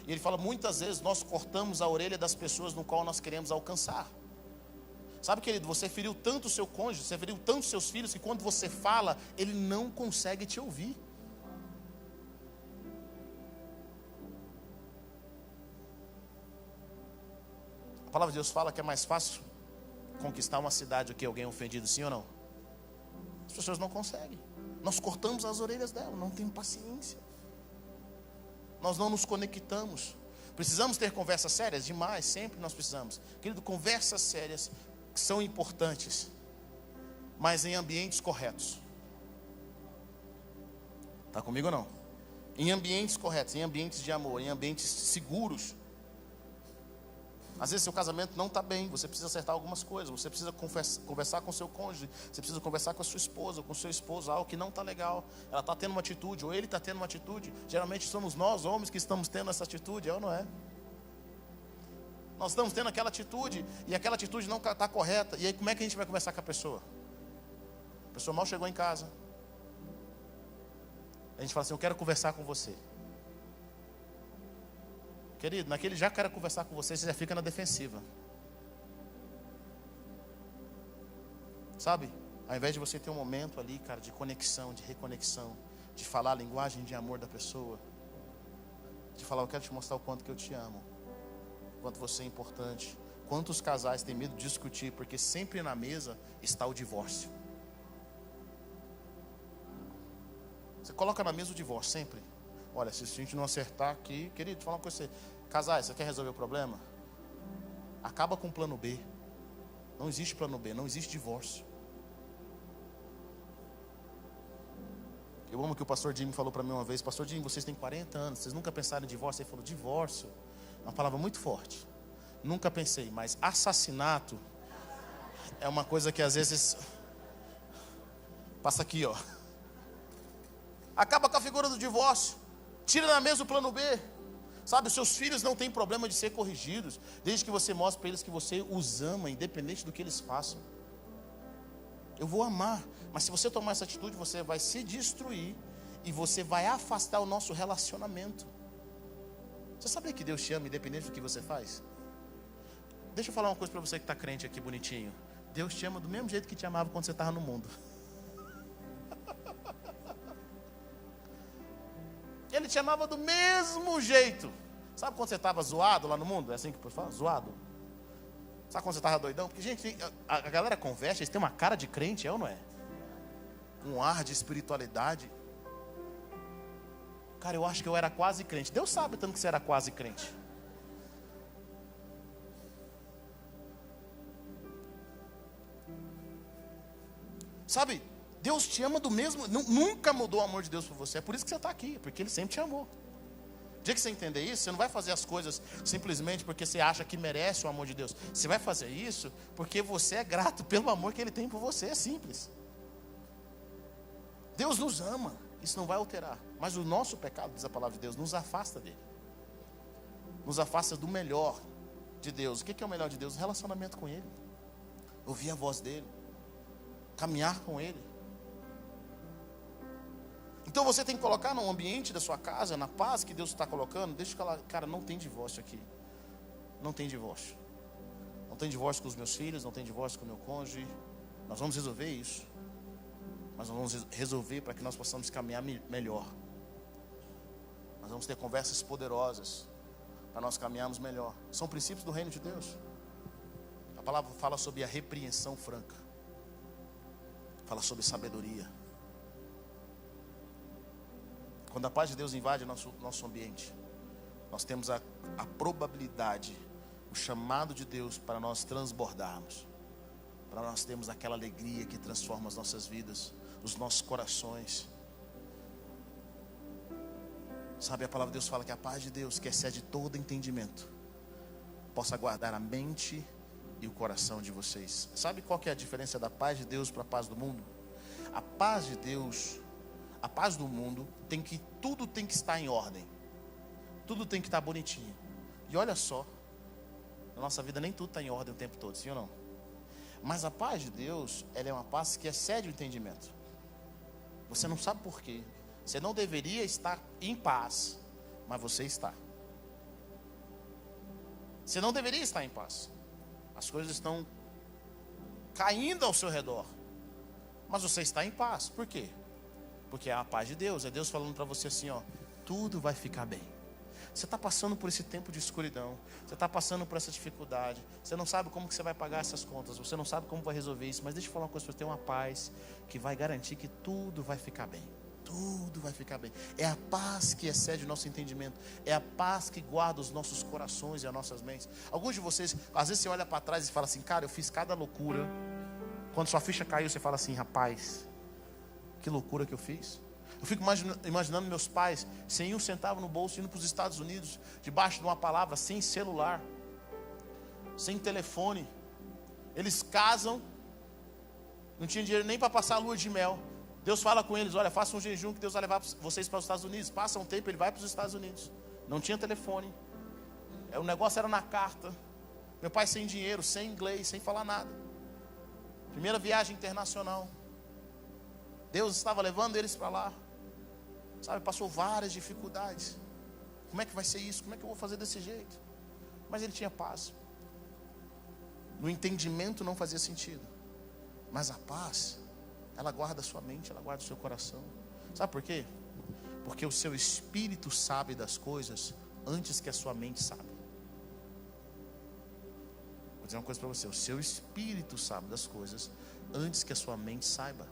E ele fala, muitas vezes nós cortamos a orelha das pessoas no qual nós queremos alcançar. Sabe, querido, você feriu tanto o seu cônjuge, você feriu tanto os seus filhos, que quando você fala, ele não consegue te ouvir. A palavra de Deus fala que é mais fácil conquistar uma cidade do que alguém ofendido, sim ou não? As pessoas não conseguem. Nós cortamos as orelhas dela, não tem paciência. Nós não nos conectamos. Precisamos ter conversas sérias? Demais, sempre nós precisamos. Querido, conversas sérias são importantes, mas em ambientes corretos. Está comigo ou não? Em ambientes corretos, em ambientes de amor, em ambientes seguros. Às vezes seu casamento não está bem, você precisa acertar algumas coisas, você precisa conversar com seu cônjuge, você precisa conversar com a sua esposa, com o seu esposo, algo que não está legal. Ela está tendo uma atitude, ou ele está tendo uma atitude. Geralmente somos nós, homens, que estamos tendo essa atitude, é ou não é? Nós estamos tendo aquela atitude, e aquela atitude não está correta. E aí como é que a gente vai conversar com a pessoa? A pessoa mal chegou em casa. A gente fala assim, eu quero conversar com você. Querido, naquele já quero conversar com você, você já fica na defensiva. Sabe? Ao invés de você ter um momento ali, cara, de conexão, de reconexão, de falar a linguagem de amor da pessoa, de falar, eu quero te mostrar o quanto que eu te amo, o quanto você é importante. Quantos casais têm medo de discutir, porque sempre na mesa está o divórcio. Você coloca na mesa o divórcio, sempre. Olha, se a gente não acertar aqui, querido, fala uma coisa pra você. Casais, você quer resolver o problema? Acaba com o plano B. Não existe plano B, não existe divórcio. Eu amo que o pastor Jimmy falou para mim uma vez, pastor Jimmy, vocês têm 40 anos, vocês nunca pensaram em divórcio? Ele falou, divórcio, uma palavra muito forte. Nunca pensei, mas assassinato é uma coisa que às vezes passa aqui, ó. Acaba com a figura do divórcio. Tira na mesa o plano B. Sabe, os seus filhos não têm problema de ser corrigidos, desde que você mostre para eles que você os ama, independente do que eles façam. Eu vou amar, mas se você tomar essa atitude, você vai se destruir e você vai afastar o nosso relacionamento. Você sabia que Deus te ama, independente do que você faz? Deixa eu falar uma coisa para você que está crente aqui bonitinho. Deus te ama do mesmo jeito que te amava quando você estava no mundo. Ele te amava do mesmo jeito. Sabe quando você estava zoado lá no mundo? É assim que eu falo? Zoado. Sabe quando você estava doidão? Porque, gente, a galera converte, eles têm uma cara de crente, é ou não é? Um ar de espiritualidade. Cara, eu acho que eu era quase crente. Deus sabe tanto que você era quase crente. Sabe, Deus te ama do mesmo, nunca mudou o amor de Deus por você. É por isso que você está aqui, porque Ele sempre te amou. O dia que você entender isso, você não vai fazer as coisas simplesmente porque você acha que merece o amor de Deus. Você vai fazer isso porque você é grato pelo amor que Ele tem por você. É simples. Deus nos ama, isso não vai alterar. Mas o nosso pecado, diz a palavra de Deus, nos afasta dele. Nos afasta do melhor de Deus. O que é o melhor de Deus? O relacionamento com Ele. Ouvir a voz dEle. Caminhar com Ele. Então você tem que colocar no ambiente da sua casa, na paz que Deus está colocando. Deixa eu falar, cara, não tem divórcio aqui. Não tem divórcio. Não tem divórcio com os meus filhos, não tem divórcio com o meu cônjuge. Nós vamos resolver isso. Mas nós vamos resolver para que nós possamos caminhar melhor. Nós vamos ter conversas poderosas para nós caminharmos melhor. São princípios do reino de Deus. A palavra fala sobre a repreensão franca. Fala sobre sabedoria. Quando a paz de Deus invade nosso ambiente, nós temos a probabilidade, o chamado de Deus para nós transbordarmos. Para nós termos aquela alegria que transforma as nossas vidas, os nossos corações. Sabe, a palavra de Deus fala que a paz de Deus, que excede todo entendimento, possa guardar a mente e o coração de vocês. Sabe qual que é a diferença da paz de Deus para a paz do mundo? A paz de Deus, a paz do mundo, tudo tem que estar em ordem. Tudo tem que estar bonitinho. E olha só, na nossa vida nem tudo está em ordem o tempo todo, sim ou não? Mas a paz de Deus, ela é uma paz que excede o entendimento. Você não sabe por quê. Você não deveria estar em paz, mas você está. Você não deveria estar em paz. As coisas estão caindo ao seu redor, mas você está em paz. Por quê? Porque é a paz de Deus. É Deus falando para você assim, ó, tudo vai ficar bem. Você está passando por esse tempo de escuridão. Você está passando por essa dificuldade. Você não sabe como que você vai pagar essas contas. Você não sabe como vai resolver isso. Mas deixa eu falar uma coisa, você tem uma paz que vai garantir que tudo vai ficar bem. Tudo vai ficar bem. É a paz que excede o nosso entendimento. É a paz que guarda os nossos corações e as nossas mentes. Alguns de vocês, às vezes você olha para trás e fala assim, cara, eu fiz cada loucura. Quando sua ficha caiu, você fala assim, rapaz, que loucura que eu fiz. Eu fico imaginando meus pais sem um centavo no bolso, indo para os Estados Unidos, debaixo de uma palavra, sem celular, sem telefone. Eles casam, não tinha dinheiro nem para passar a lua de mel. Deus fala com eles, olha, faça um jejum que Deus vai levar vocês para os Estados Unidos. Passa um tempo, ele vai para os Estados Unidos. Não tinha telefone. O negócio era na carta. Meu pai sem dinheiro, sem inglês, sem falar nada. Primeira viagem internacional. Deus estava levando eles para lá. Sabe, passou várias dificuldades. Como é que vai ser isso? Como é que eu vou fazer desse jeito? Mas ele tinha paz. No entendimento não fazia sentido. Mas a paz, ela guarda a sua mente, ela guarda o seu coração. Sabe por quê? Porque o seu espírito sabe das coisas antes que a sua mente sabe. Vou dizer uma coisa para você. O seu espírito sabe das coisas antes que a sua mente saiba.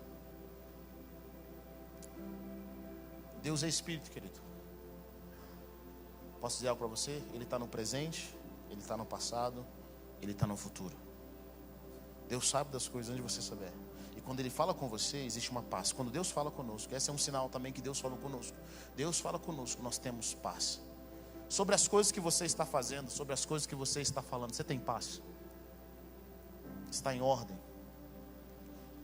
Deus é espírito, querido. Posso dizer algo para você? Ele está no presente, Ele está no passado, Ele está no futuro. Deus sabe das coisas antes de você saber. E quando Ele fala com você, existe uma paz. Quando Deus fala conosco, esse é um sinal também que Deus falou conosco. Deus fala conosco, nós temos paz. Sobre as coisas que você está fazendo, sobre as coisas que você está falando, você tem paz? Está em ordem?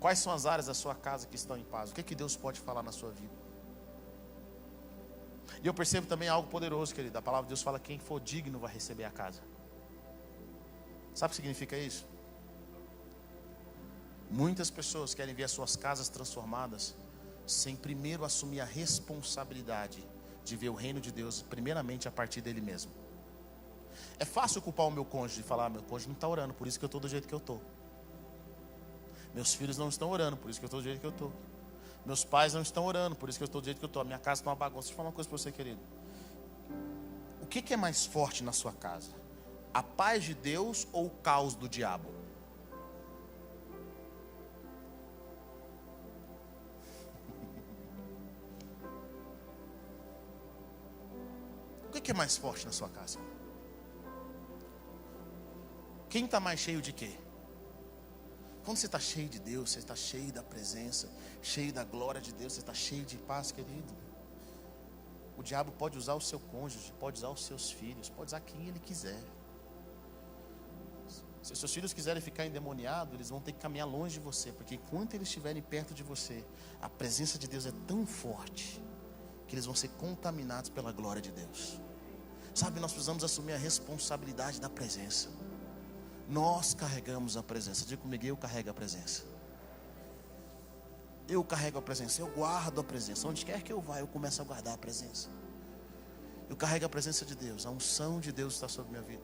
Quais são as áreas da sua casa que estão em paz? O que Deus pode falar na sua vida? E eu percebo também algo poderoso, querido. A palavra de Deus fala que quem for digno vai receber a casa. Sabe o que significa isso? Muitas pessoas querem ver as suas casas transformadas sem primeiro assumir a responsabilidade de ver o reino de Deus primeiramente a partir dele mesmo. É fácil culpar o meu cônjuge e falar: meu cônjuge não está orando, por isso que eu estou do jeito que eu estou. Meus filhos não estão orando, por isso que eu estou do jeito que eu estou. Meus pais não estão orando, por isso que eu estou do jeito que eu estou. A minha casa está uma bagunça. Deixa eu falar uma coisa para você, querido. O que é mais forte na sua casa? A paz de Deus ou o caos do diabo? O que é mais forte na sua casa? Quem está mais cheio de quê? Quando você está cheio de Deus, você está cheio da presença, cheio da glória de Deus, você está cheio de paz, querido. O diabo pode usar o seu cônjuge, pode usar os seus filhos, pode usar quem ele quiser. Se os seus filhos quiserem ficar endemoniados, eles vão ter que caminhar longe de você, porque enquanto eles estiverem perto de você, a presença de Deus é tão forte que eles vão ser contaminados pela glória de Deus. Sabe, nós precisamos assumir a responsabilidade da presença. Nós carregamos a presença. Diga comigo: eu carrego a presença. Eu carrego a presença, eu guardo a presença. Onde quer que eu vá, eu começo a guardar a presença. Eu carrego a presença de Deus, a unção de Deus está sobre minha vida.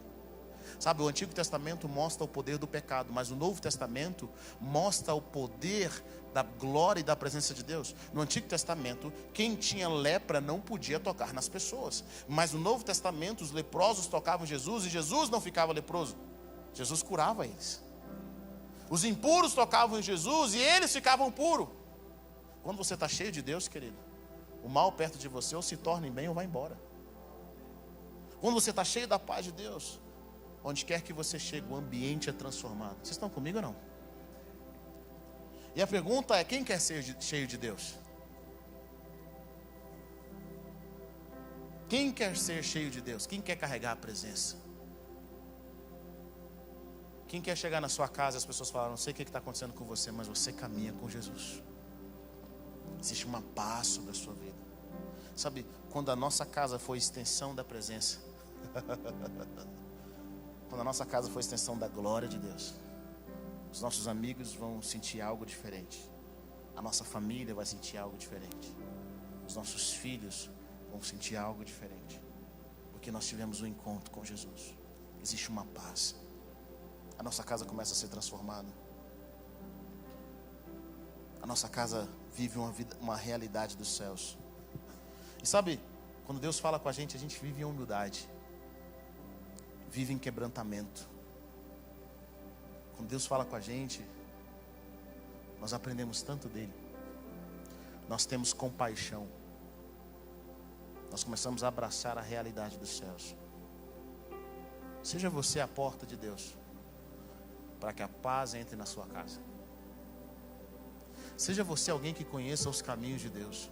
Sabe, o Antigo Testamento mostra o poder do pecado, mas o Novo Testamento mostra o poder da glória e da presença de Deus. No Antigo Testamento, quem tinha lepra não podia tocar nas pessoas, mas no Novo Testamento, os leprosos tocavam Jesus e Jesus não ficava leproso. Jesus curava eles. Os impuros tocavam em Jesus e eles ficavam puros. Quando você está cheio de Deus, querido, o mal perto de você ou se torna em bem ou vai embora. Quando você está cheio da paz de Deus, onde quer que você chegue, o ambiente é transformado. Vocês estão comigo ou não? E a pergunta é: quem quer ser cheio de Deus? Quem quer ser cheio de Deus? Quem quer carregar a presença? Quem quer chegar na sua casa e as pessoas falam: não sei o que está acontecendo com você, mas você caminha com Jesus. Existe uma paz sobre a sua vida. Sabe, quando a nossa casa foi extensão da presença, quando a nossa casa foi extensão da glória de Deus, os nossos amigos vão sentir algo diferente. A nossa família vai sentir algo diferente. Os nossos filhos vão sentir algo diferente. Porque nós tivemos um encontro com Jesus. Existe uma paz. A nossa casa começa a ser transformada. A nossa casa vive uma realidade dos céus. E sabe, quando Deus fala com a gente vive em humildade. Vive em quebrantamento. Quando Deus fala com a gente, nós aprendemos tanto dele. Nós temos compaixão. Nós começamos a abraçar a realidade dos céus. Seja você a porta de Deus, para que a paz entre na sua casa. Seja você alguém que conheça os caminhos de Deus.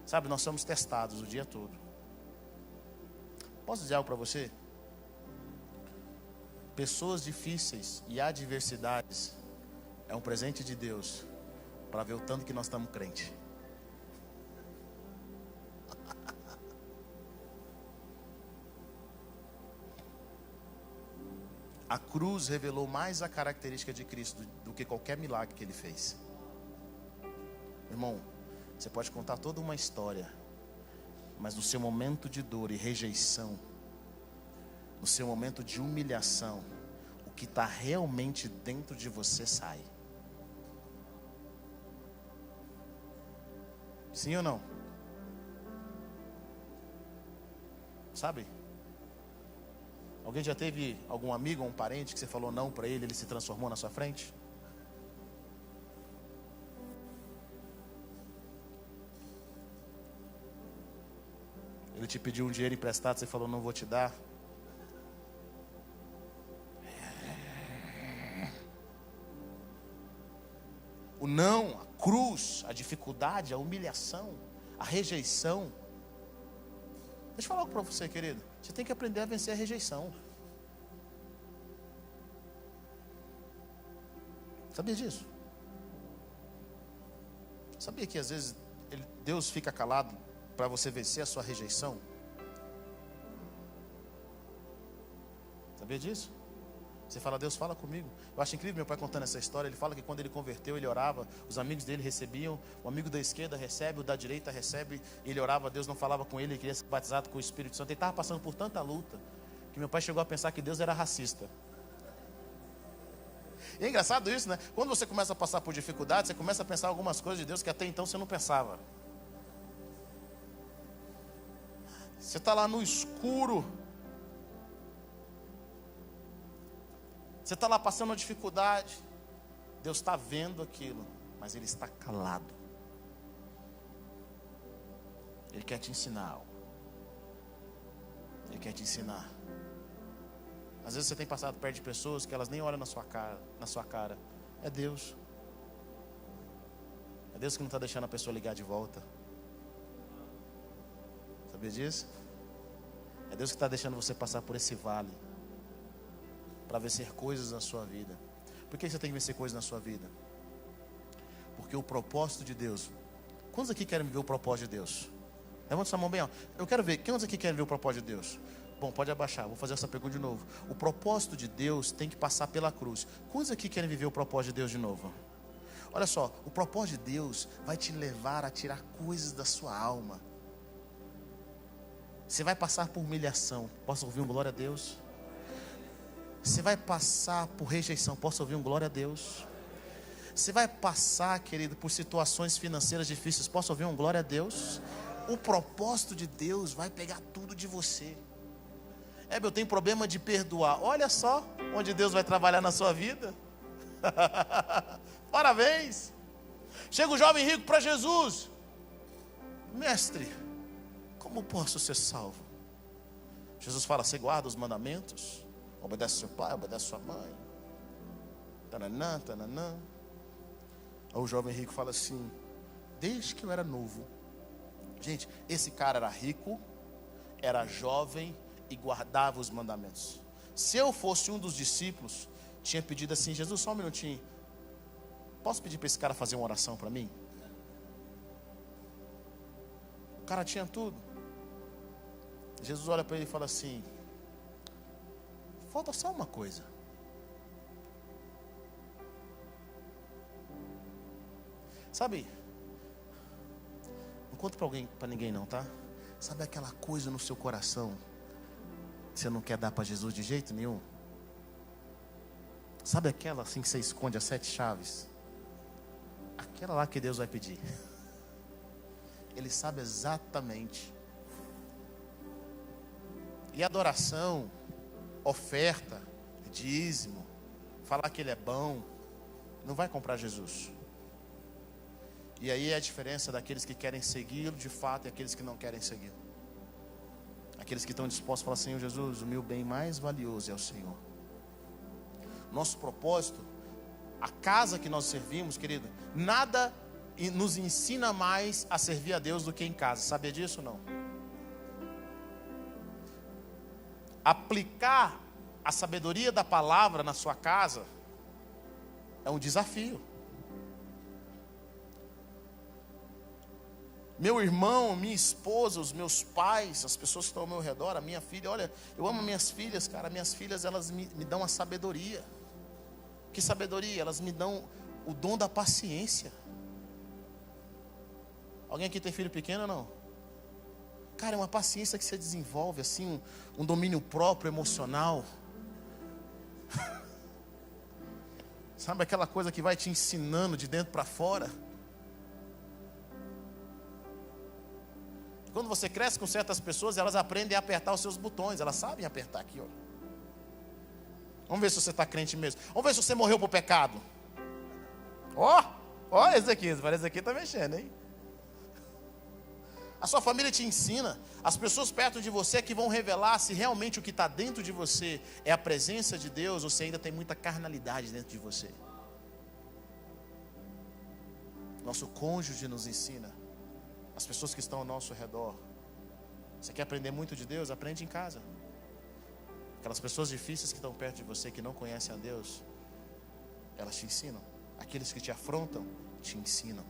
Sabe, nós somos testados o dia todo. Posso dizer algo para você? Pessoas difíceis e adversidades é um presente de Deus para ver o tanto que nós estamos crentes. A cruz revelou mais a característica de Cristo do que qualquer milagre que ele fez. Irmão, você pode contar toda uma história, mas no seu momento de dor e rejeição, no seu momento de humilhação, o que está realmente dentro de você sai. Sim ou não? Sabe? Alguém já teve algum amigo ou um parente que você falou não para ele, ele se transformou na sua frente? Ele te pediu um dinheiro emprestado, você falou: não vou te dar. O não, a cruz, a dificuldade, a humilhação, a rejeição. Deixa eu falar algo para você, querido. Você tem que aprender a vencer a rejeição. Sabia disso? Sabia que às vezes Deus fica calado para você vencer a sua rejeição? Sabia disso? Você fala, Deus, fala comigo. Eu acho incrível meu pai contando essa história. Ele fala que quando ele converteu, ele orava, os amigos dele recebiam, o amigo da esquerda recebe, o da direita recebe. Ele orava, Deus não falava com ele, ele queria ser batizado com o Espírito Santo. Ele estava passando por tanta luta que meu pai chegou a pensar que Deus era racista. E é engraçado isso, né? Quando você começa a passar por dificuldades, você começa a pensar algumas coisas de Deus que até então você não pensava. Você está lá no escuro. Você está lá passando uma dificuldade. Deus está vendo aquilo, mas Ele está calado. Ele quer te ensinar algo. Ele quer te ensinar. Às vezes você tem passado perto de pessoas que elas nem olham na sua cara. É Deus. É Deus que não está deixando a pessoa ligar de volta. Sabia disso? É Deus que está deixando você passar por esse vale para vencer coisas na sua vida. Por que você tem que vencer coisas na sua vida? Porque o propósito de Deus. Quantos aqui querem ver o propósito de Deus? Levanta sua mão bem alto. Eu quero ver. Quantos aqui querem ver o propósito de Deus? Bom, pode abaixar. Vou fazer essa pergunta de novo. O propósito de Deus tem que passar pela cruz. Quantos aqui querem viver o propósito de Deus de novo? Olha só, o propósito de Deus vai te levar a tirar coisas da sua alma. Você vai passar por humilhação. Posso ouvir um glória a Deus? Você vai passar por rejeição. Posso ouvir um glória a Deus? Você vai passar, querido, por situações financeiras difíceis. Posso ouvir um glória a Deus? O propósito de Deus vai pegar tudo de você. Eu tenho problema de perdoar. Olha só onde Deus vai trabalhar na sua vida. Parabéns. Chega o jovem rico para Jesus. Mestre, como posso ser salvo? Jesus fala, você guarda os mandamentos? Obedece seu pai, obedece sua mãe. Tananã, tananã. Aí o jovem rico fala assim, desde que eu era novo. Gente, esse cara era rico, era jovem e guardava os mandamentos. Se eu fosse um dos discípulos, tinha pedido assim, Jesus, só um minutinho. Posso pedir para esse cara fazer uma oração para mim? O cara tinha tudo. Jesus olha para ele e fala assim, falta só uma coisa. Sabe, não conta para ninguém não, tá? Sabe aquela coisa no seu coração que você não quer dar para Jesus de jeito nenhum? Sabe aquela assim que você esconde as 7 chaves? Aquela lá que Deus vai pedir. Ele sabe exatamente. E adoração, oferta, dízimo, falar que Ele é bom, não vai comprar Jesus. E aí é a diferença daqueles que querem segui-lo de fato e aqueles que não querem segui-lo. Aqueles que estão dispostos a falar, Senhor Jesus, o meu bem mais valioso é o Senhor. Nosso propósito, a casa que nós servimos, querido, nada nos ensina mais a servir a Deus do que em casa. Sabia disso ou não? Aplicar a sabedoria da palavra na sua casa é um desafio. Meu irmão, minha esposa, os meus pais, as pessoas que estão ao meu redor, a minha filha, olha, eu amo minhas filhas, cara. Minhas filhas, elas me dão a sabedoria. Que sabedoria? Elas me dão o dom da paciência. Alguém aqui tem filho pequeno ou não? Cara, é uma paciência que você desenvolve, assim, um domínio próprio, emocional. Sabe aquela coisa que vai te ensinando de dentro para fora? Quando você cresce com certas pessoas, elas aprendem a apertar os seus botões. Elas sabem apertar aqui, ó. Vamos ver se você está crente mesmo. Vamos ver se você morreu por pecado. Ó, esse aqui, parece que está mexendo, hein? A sua família te ensina. As pessoas perto de você que vão revelar se realmente o que está dentro de você é a presença de Deus ou se ainda tem muita carnalidade dentro de você. Nosso cônjuge nos ensina. As pessoas que estão ao nosso redor. Você quer aprender muito de Deus? Aprende em casa. Aquelas pessoas difíceis que estão perto de você, que não conhecem a Deus, elas te ensinam. Aqueles que te afrontam, te ensinam.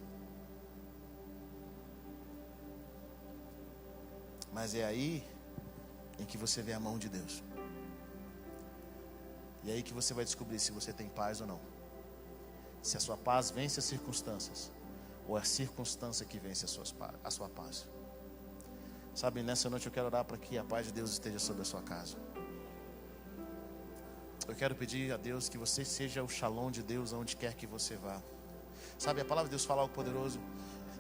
Mas é aí em que você vê a mão de Deus. E é aí que você vai descobrir se você tem paz ou não. Se a sua paz vence as circunstâncias, ou é a circunstância que vence a sua paz. Sabe, nessa noite eu quero orar para que a paz de Deus esteja sobre a sua casa. Eu quero pedir a Deus que você seja o shalom de Deus aonde quer que você vá. Sabe, a palavra de Deus fala algo poderoso.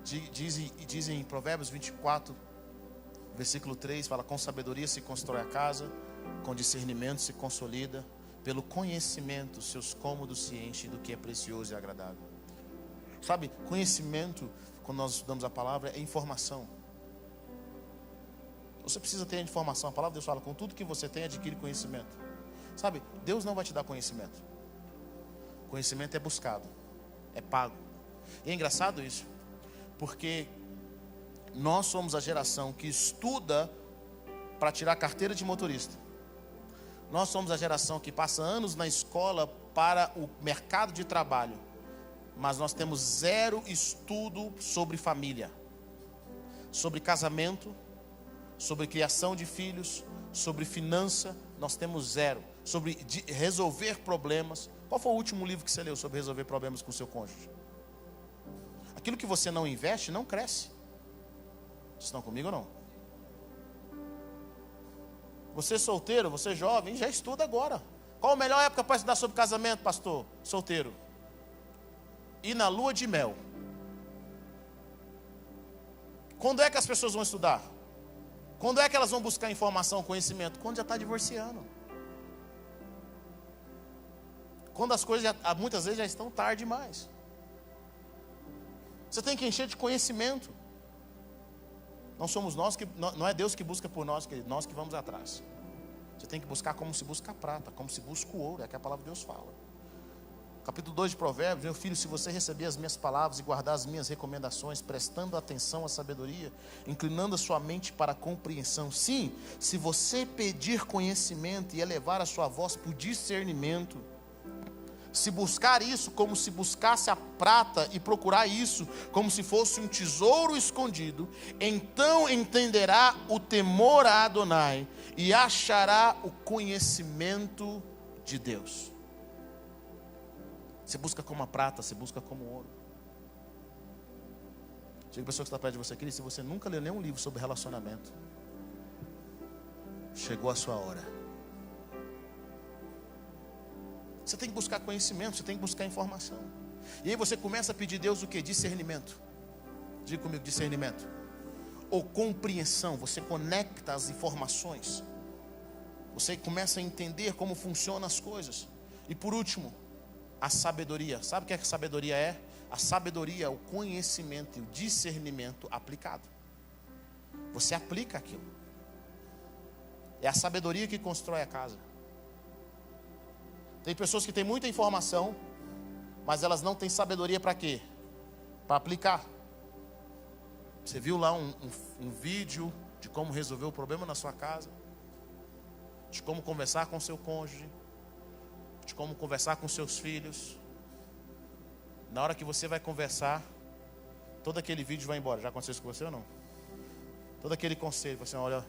Diz em Provérbios 24, versículo 3, fala: com sabedoria se constrói a casa, com discernimento se consolida, pelo conhecimento seus cômodos se enchem do que é precioso e agradável. Sabe, conhecimento, quando nós estudamos a palavra, é informação. Você precisa ter informação. A palavra de Deus fala: com tudo que você tem, adquire conhecimento. Sabe, Deus não vai te dar conhecimento. Conhecimento é buscado, é pago. E é engraçado isso, porque nós somos a geração que estuda para tirar carteira de motorista. Nós somos a geração que passa anos na escola para o mercado de trabalho. Mas nós temos zero estudo sobre família, sobre casamento, sobre criação de filhos, sobre finança. Nós temos zero. Sobre resolver problemas. Qual foi o último livro que você leu sobre resolver problemas com o seu cônjuge? Aquilo que você não investe, não cresce. Vocês estão comigo ou não? Você solteiro, você jovem, já estuda agora. Qual a melhor época para estudar sobre casamento, pastor? Solteiro. E na lua de mel. Quando é que as pessoas vão estudar? Quando é que elas vão buscar informação, conhecimento? Quando já está divorciando. Quando as coisas muitas vezes já estão tarde demais. Você tem que encher de conhecimento. Não somos nós que, não é Deus que busca por nós, querido, nós que vamos atrás. Você tem que buscar como se busca a prata, como se busca o ouro, é que a palavra de Deus fala. Capítulo 2 de Provérbios: meu filho, se você receber as minhas palavras e guardar as minhas recomendações, prestando atenção à sabedoria, inclinando a sua mente para a compreensão. Sim, se você pedir conhecimento e elevar a sua voz por discernimento, se buscar isso como se buscasse a prata e procurar isso como se fosse um tesouro escondido, então entenderá o temor a Adonai e achará o conhecimento de Deus. Você busca como a prata, você busca como ouro. Chega a pessoa que está perto de você, querido, se você nunca leu nenhum livro sobre relacionamento, chegou a sua hora. Você tem que buscar conhecimento, você tem que buscar informação. E aí você começa a pedir a Deus o que? Discernimento. Diga comigo, discernimento. Ou compreensão, você conecta as informações. Você começa a entender como funcionam as coisas. E por último, a sabedoria. Sabe o que a sabedoria é? A sabedoria é o conhecimento e o discernimento aplicado. Você aplica aquilo. É a sabedoria que constrói a casa. Tem pessoas que têm muita informação, mas elas não têm sabedoria para quê? Para aplicar. Você viu lá um vídeo de como resolver o problema na sua casa, de como conversar com seu cônjuge, de como conversar com seus filhos. Na hora que você vai conversar, todo aquele vídeo vai embora. Já aconteceu isso com você ou não? Todo aquele conselho, você olha,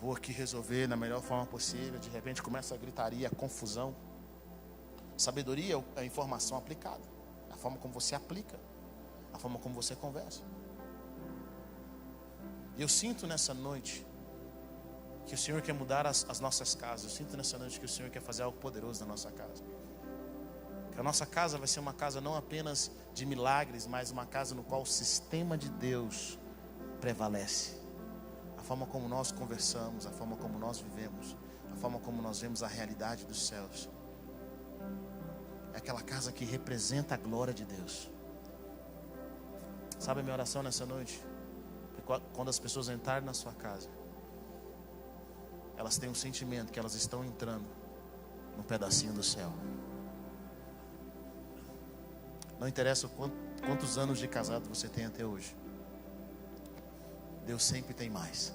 vou aqui resolver da melhor forma possível. De repente começa a gritaria, a confusão. Sabedoria é a informação aplicada, a forma como você aplica, a forma como você conversa. E eu sinto nessa noite que o Senhor quer mudar as nossas casas. Eu sinto nessa noite que o Senhor quer fazer algo poderoso na nossa casa. Que a nossa casa vai ser uma casa não apenas de milagres, mas uma casa no qual o sistema de Deus prevalece. A forma como nós conversamos, a forma como nós vivemos, a forma como nós vemos a realidade dos céus. É aquela casa que representa a glória de Deus. Sabe a minha oração nessa noite? Quando as pessoas entrarem na sua casa, elas têm um sentimento que elas estão entrando num pedacinho do céu. Não interessa quantos anos de casado você tem até hoje, Deus sempre tem mais.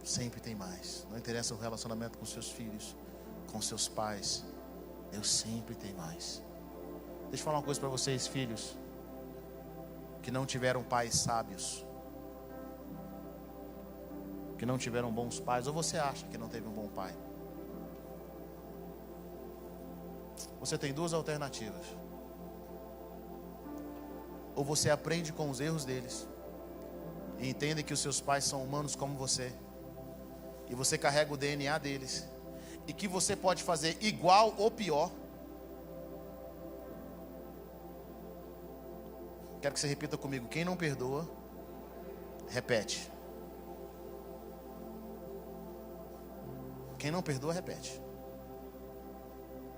Sempre tem mais. Não interessa o relacionamento com seus filhos, com seus pais, Deus sempre tem mais. Deixa eu falar uma coisa para vocês, filhos que não tiveram pais sábios. que não tiveram bons pais, ou você acha que não teve um bom pai. Você tem duas alternativas. Ou você aprende com os erros deles e entende que os seus pais são humanos como você, e você carrega o DNA deles, e que você pode fazer igual ou pior. Quero que você repita comigo: quem não perdoa, repete. Quem não perdoa, repete.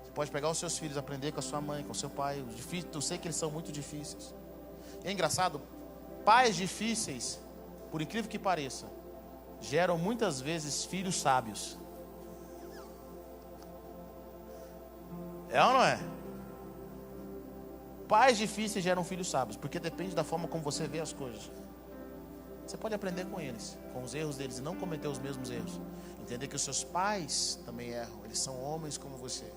Você pode pegar os seus filhos, aprender com a sua mãe, com o seu pai. Eu sei que eles são muito difíceis. E é engraçado, pais difíceis, por incrível que pareça, geram muitas vezes filhos sábios. É ou não é? Pais difíceis geram filhos sábios, porque depende da forma como você vê as coisas. Você pode aprender com eles, com os erros deles, e não cometer os mesmos erros. Entender que os seus pais também erram, eles são homens como você.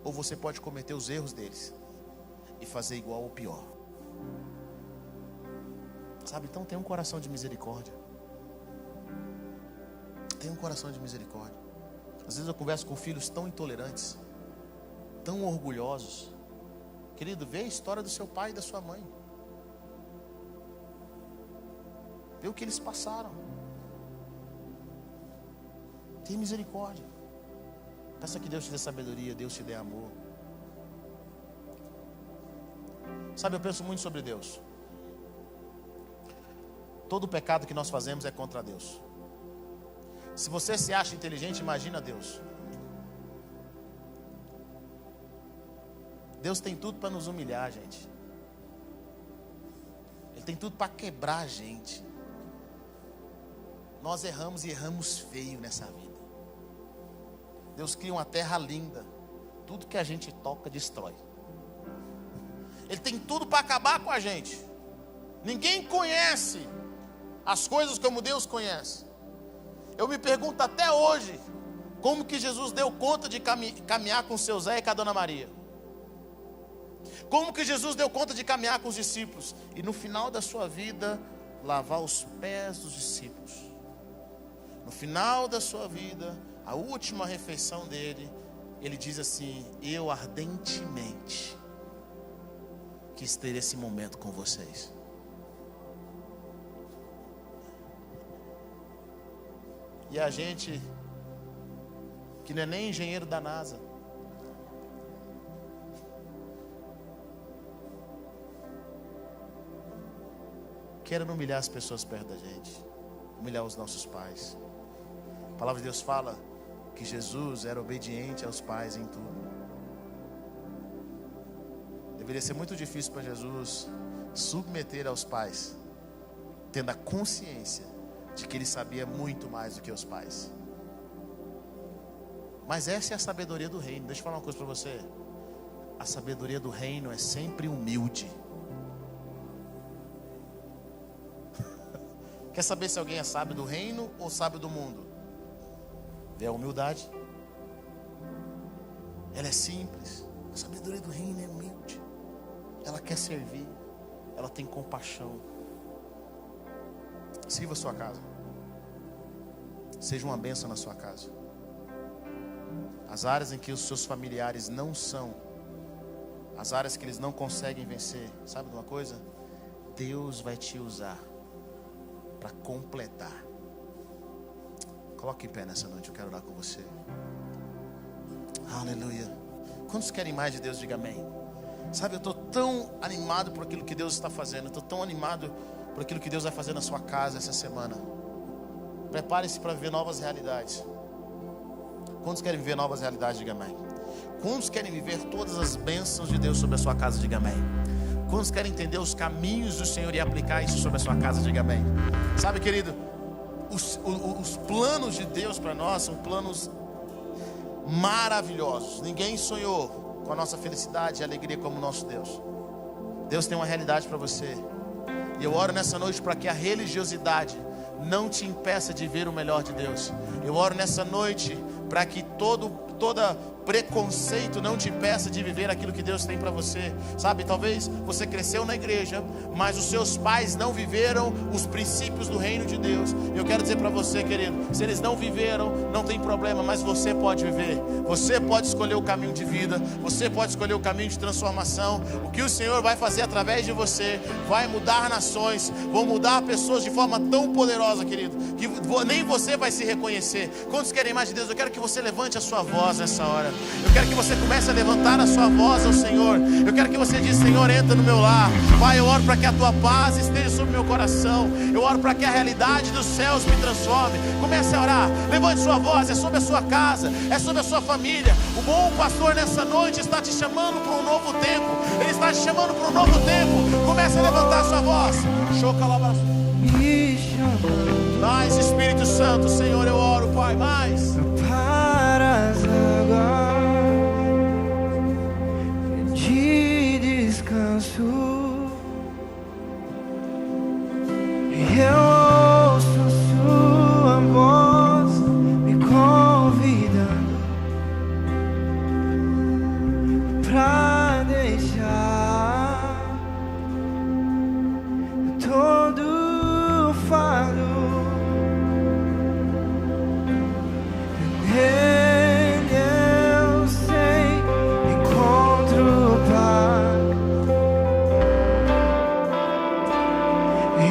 Ou você pode cometer os erros deles e fazer igual ou pior. Sabe, então tenha um coração de misericórdia. Tenha um coração de misericórdia. Às vezes eu converso com filhos tão intolerantes, tão orgulhosos. Querido, vê a história do seu pai e da sua mãe. Vê o que eles passaram. Tenha misericórdia. Peça que Deus te dê sabedoria, Deus te dê amor. Sabe, eu penso muito sobre Deus. Todo pecado que nós fazemos é contra Deus. Se você se acha inteligente, imagina Deus. Deus tem tudo para nos humilhar, gente. Ele tem tudo para quebrar a gente. Nós erramos e erramos feio nessa vida. Deus cria uma terra linda. Tudo que a gente toca destrói. Ele tem tudo para acabar com a gente. Ninguém conhece as coisas como Deus conhece. Eu me pergunto até hoje, como que Jesus deu conta de caminhar com o seu Zé e com a Dona Maria? Como que Jesus deu conta de caminhar com os discípulos? E no final da sua vida, lavar os pés dos discípulos. No final da sua vida, a última refeição dele, ele diz assim: eu ardentemente quis ter esse momento com vocês. E a gente, que não é nem engenheiro da NASA, querendo humilhar as pessoas perto da gente, humilhar os nossos pais. A palavra de Deus fala que Jesus era obediente aos pais em tudo. Deveria ser muito difícil para Jesus submeter aos pais, tendo a consciência de que ele sabia muito mais do que os pais. Mas essa é a sabedoria do reino. Deixa eu falar uma coisa para você. A sabedoria do reino é sempre humilde. Quer saber se alguém é sábio do reino ou sábio do mundo? Vê a humildade. Ela é simples. A sabedoria do reino é humilde. Ela quer servir. Ela tem compaixão. Sirva a sua casa. Seja uma bênção na sua casa. As áreas em que os seus familiares não são, as áreas que eles não conseguem vencer, sabe de uma coisa? Deus vai te usar para completar. Coloque em pé nessa noite, eu quero orar com você. Aleluia. Quantos querem mais de Deus? Diga amém. Sabe, eu estou tão animado por aquilo que Deus está fazendo. Eu estou tão animado por aquilo que Deus vai fazer na sua casa essa semana. Prepare-se para viver novas realidades. Quantos querem viver novas realidades? Diga amém. Quantos querem viver todas as bênçãos de Deus sobre a sua casa? Diga amém. Quantos querem entender os caminhos do Senhor e aplicar isso sobre a sua casa? Diga amém. Sabe, querido, os planos de Deus para nós são planos maravilhosos. Ninguém sonhou com a nossa felicidade e alegria como o nosso Deus. Deus tem uma realidade para você. E eu oro nessa noite para que a religiosidade não te impeça de ver o melhor de Deus. Eu oro nessa noite para que toda preconceito não te impeça de viver aquilo que Deus tem para você. Sabe, talvez você cresceu na igreja, mas os seus pais não viveram os princípios do reino de Deus. Eu quero dizer para você, querido, se eles não viveram, não tem problema, mas você pode viver. Você pode escolher o caminho de vida, você pode escolher o caminho de transformação. O que o Senhor vai fazer através de você vai mudar nações, vão mudar pessoas de forma tão poderosa, querido, que nem você vai se reconhecer. Quantos querem mais de Deus? Eu quero que você levante a sua voz nessa hora. Eu quero que você comece a levantar a sua voz ao Senhor. Eu quero que você diga: Senhor, entra no meu lar. Pai, eu oro para que a tua paz esteja sobre o meu coração. Eu oro para que a realidade dos céus me transforme. Comece a orar, levante sua voz. É sobre a sua casa, é sobre a sua família. O bom pastor nessa noite está te chamando para um novo tempo. Ele está te chamando para um novo tempo. Comece a levantar a sua voz. Mais Espírito Santo, Senhor, eu oro, Pai, mais. Para as águas de descanso, eu ouço sua voz me convidando pra deixar todo o fardo. Nele eu sei, encontro paz e